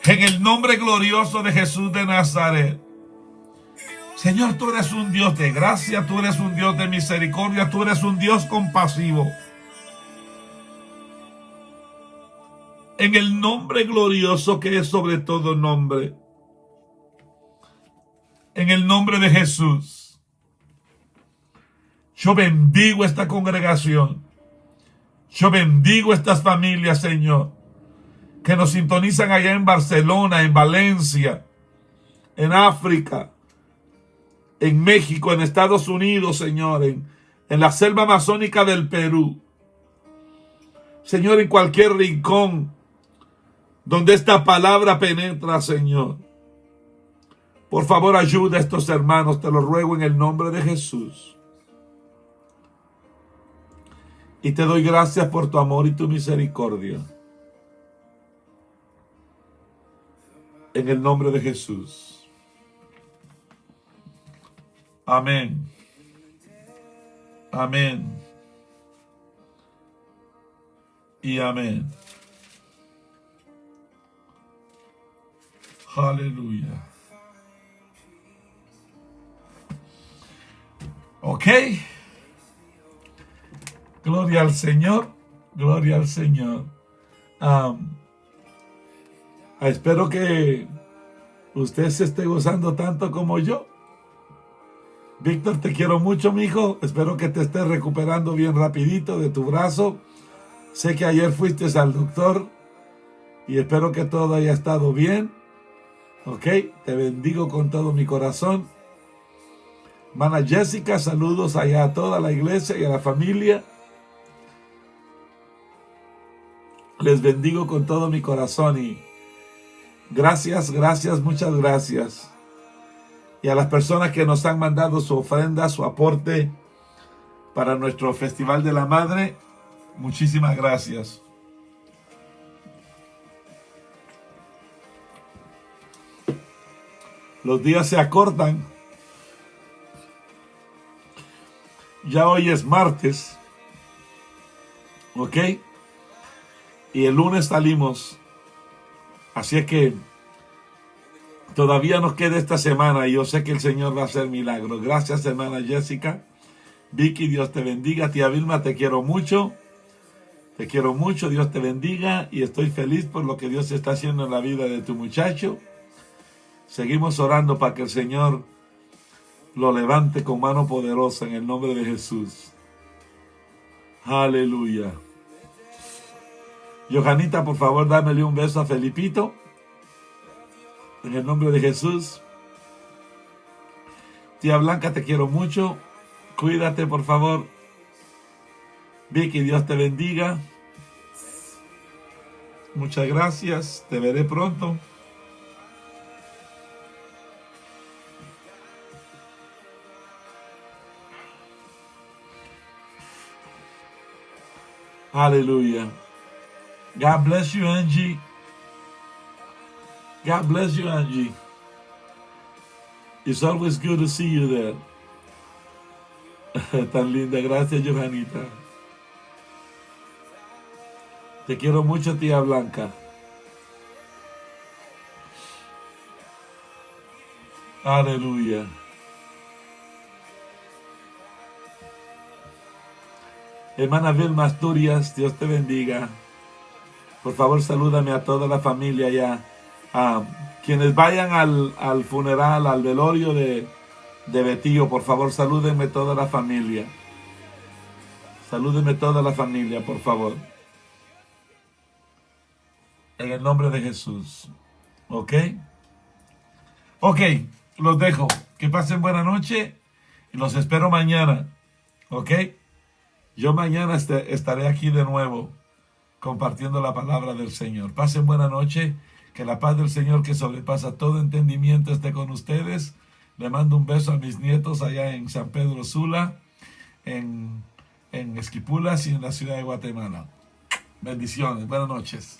En el nombre glorioso de Jesús de Nazaret. Señor, tú eres un Dios de gracia, tú eres un Dios de misericordia, tú eres un Dios compasivo. En el nombre glorioso que es sobre todo nombre. En el nombre de Jesús. Yo bendigo esta congregación. Yo bendigo estas familias, Señor, que nos sintonizan allá en Barcelona, en Valencia, en África, en México, en Estados Unidos, Señor, en la selva amazónica del Perú. Señor, en cualquier rincón donde esta palabra penetra, Señor. Por favor, ayuda a estos hermanos, te lo ruego en el nombre de Jesús. Y te doy gracias por tu amor y tu misericordia. En el nombre de Jesús. Amén. Amén. Y amén. Aleluya. Ok. Gloria al Señor. Gloria al Señor. Espero que usted se esté gozando tanto como yo. Víctor, te quiero mucho, mi hijo. Espero que te estés recuperando bien rapidito de tu brazo. Sé que ayer fuiste al doctor y espero que todo haya estado bien. Ok, te bendigo con todo mi corazón. Hermana Jessica, saludos allá a toda la iglesia y a la familia. Les bendigo con todo mi corazón y gracias, gracias, muchas gracias. Y a las personas que nos han mandado su ofrenda, su aporte para nuestro Festival de la Madre, muchísimas gracias. Los días se acortan. Ya hoy es martes. ¿Ok? Y el lunes salimos. Así es que todavía nos queda esta semana y yo sé que el Señor va a hacer milagros. Gracias, hermana Jessica. Vicky, Dios te bendiga. Tía Vilma, te quiero mucho. Te quiero mucho, Dios te bendiga. Y estoy feliz por lo que Dios está haciendo en la vida de tu muchacho. Seguimos orando para que el Señor lo levante con mano poderosa en el nombre de Jesús. Aleluya. Johanita, por favor, dámele un beso a Felipito. En el nombre de Jesús. Tía Blanca, te quiero mucho. Cuídate, por favor. Vicky, Dios te bendiga. Muchas gracias. Te veré pronto. Hallelujah. God bless you, Angie. God bless you, Angie. It's always good to see you there. Tan linda. Gracias, Johanita. Te quiero mucho, tía Blanca. Aleluya. Hermana Vilma Asturias, Dios te bendiga. Por favor, salúdame a toda la familia ya. Quienes vayan al funeral, al velorio de Betillo, por favor, salúdenme toda la familia. Salúdenme toda la familia, por favor. En el nombre de Jesús. ¿Ok? Ok, los dejo. Que pasen buena noche y los espero mañana. ¿Ok? Yo mañana estaré aquí de nuevo compartiendo la palabra del Señor. Pasen buena noche. Que la paz del Señor, que sobrepasa todo entendimiento, esté con ustedes. Le mando un beso a mis nietos allá en San Pedro Sula, en Esquipulas y en la ciudad de Guatemala. Bendiciones. Buenas noches.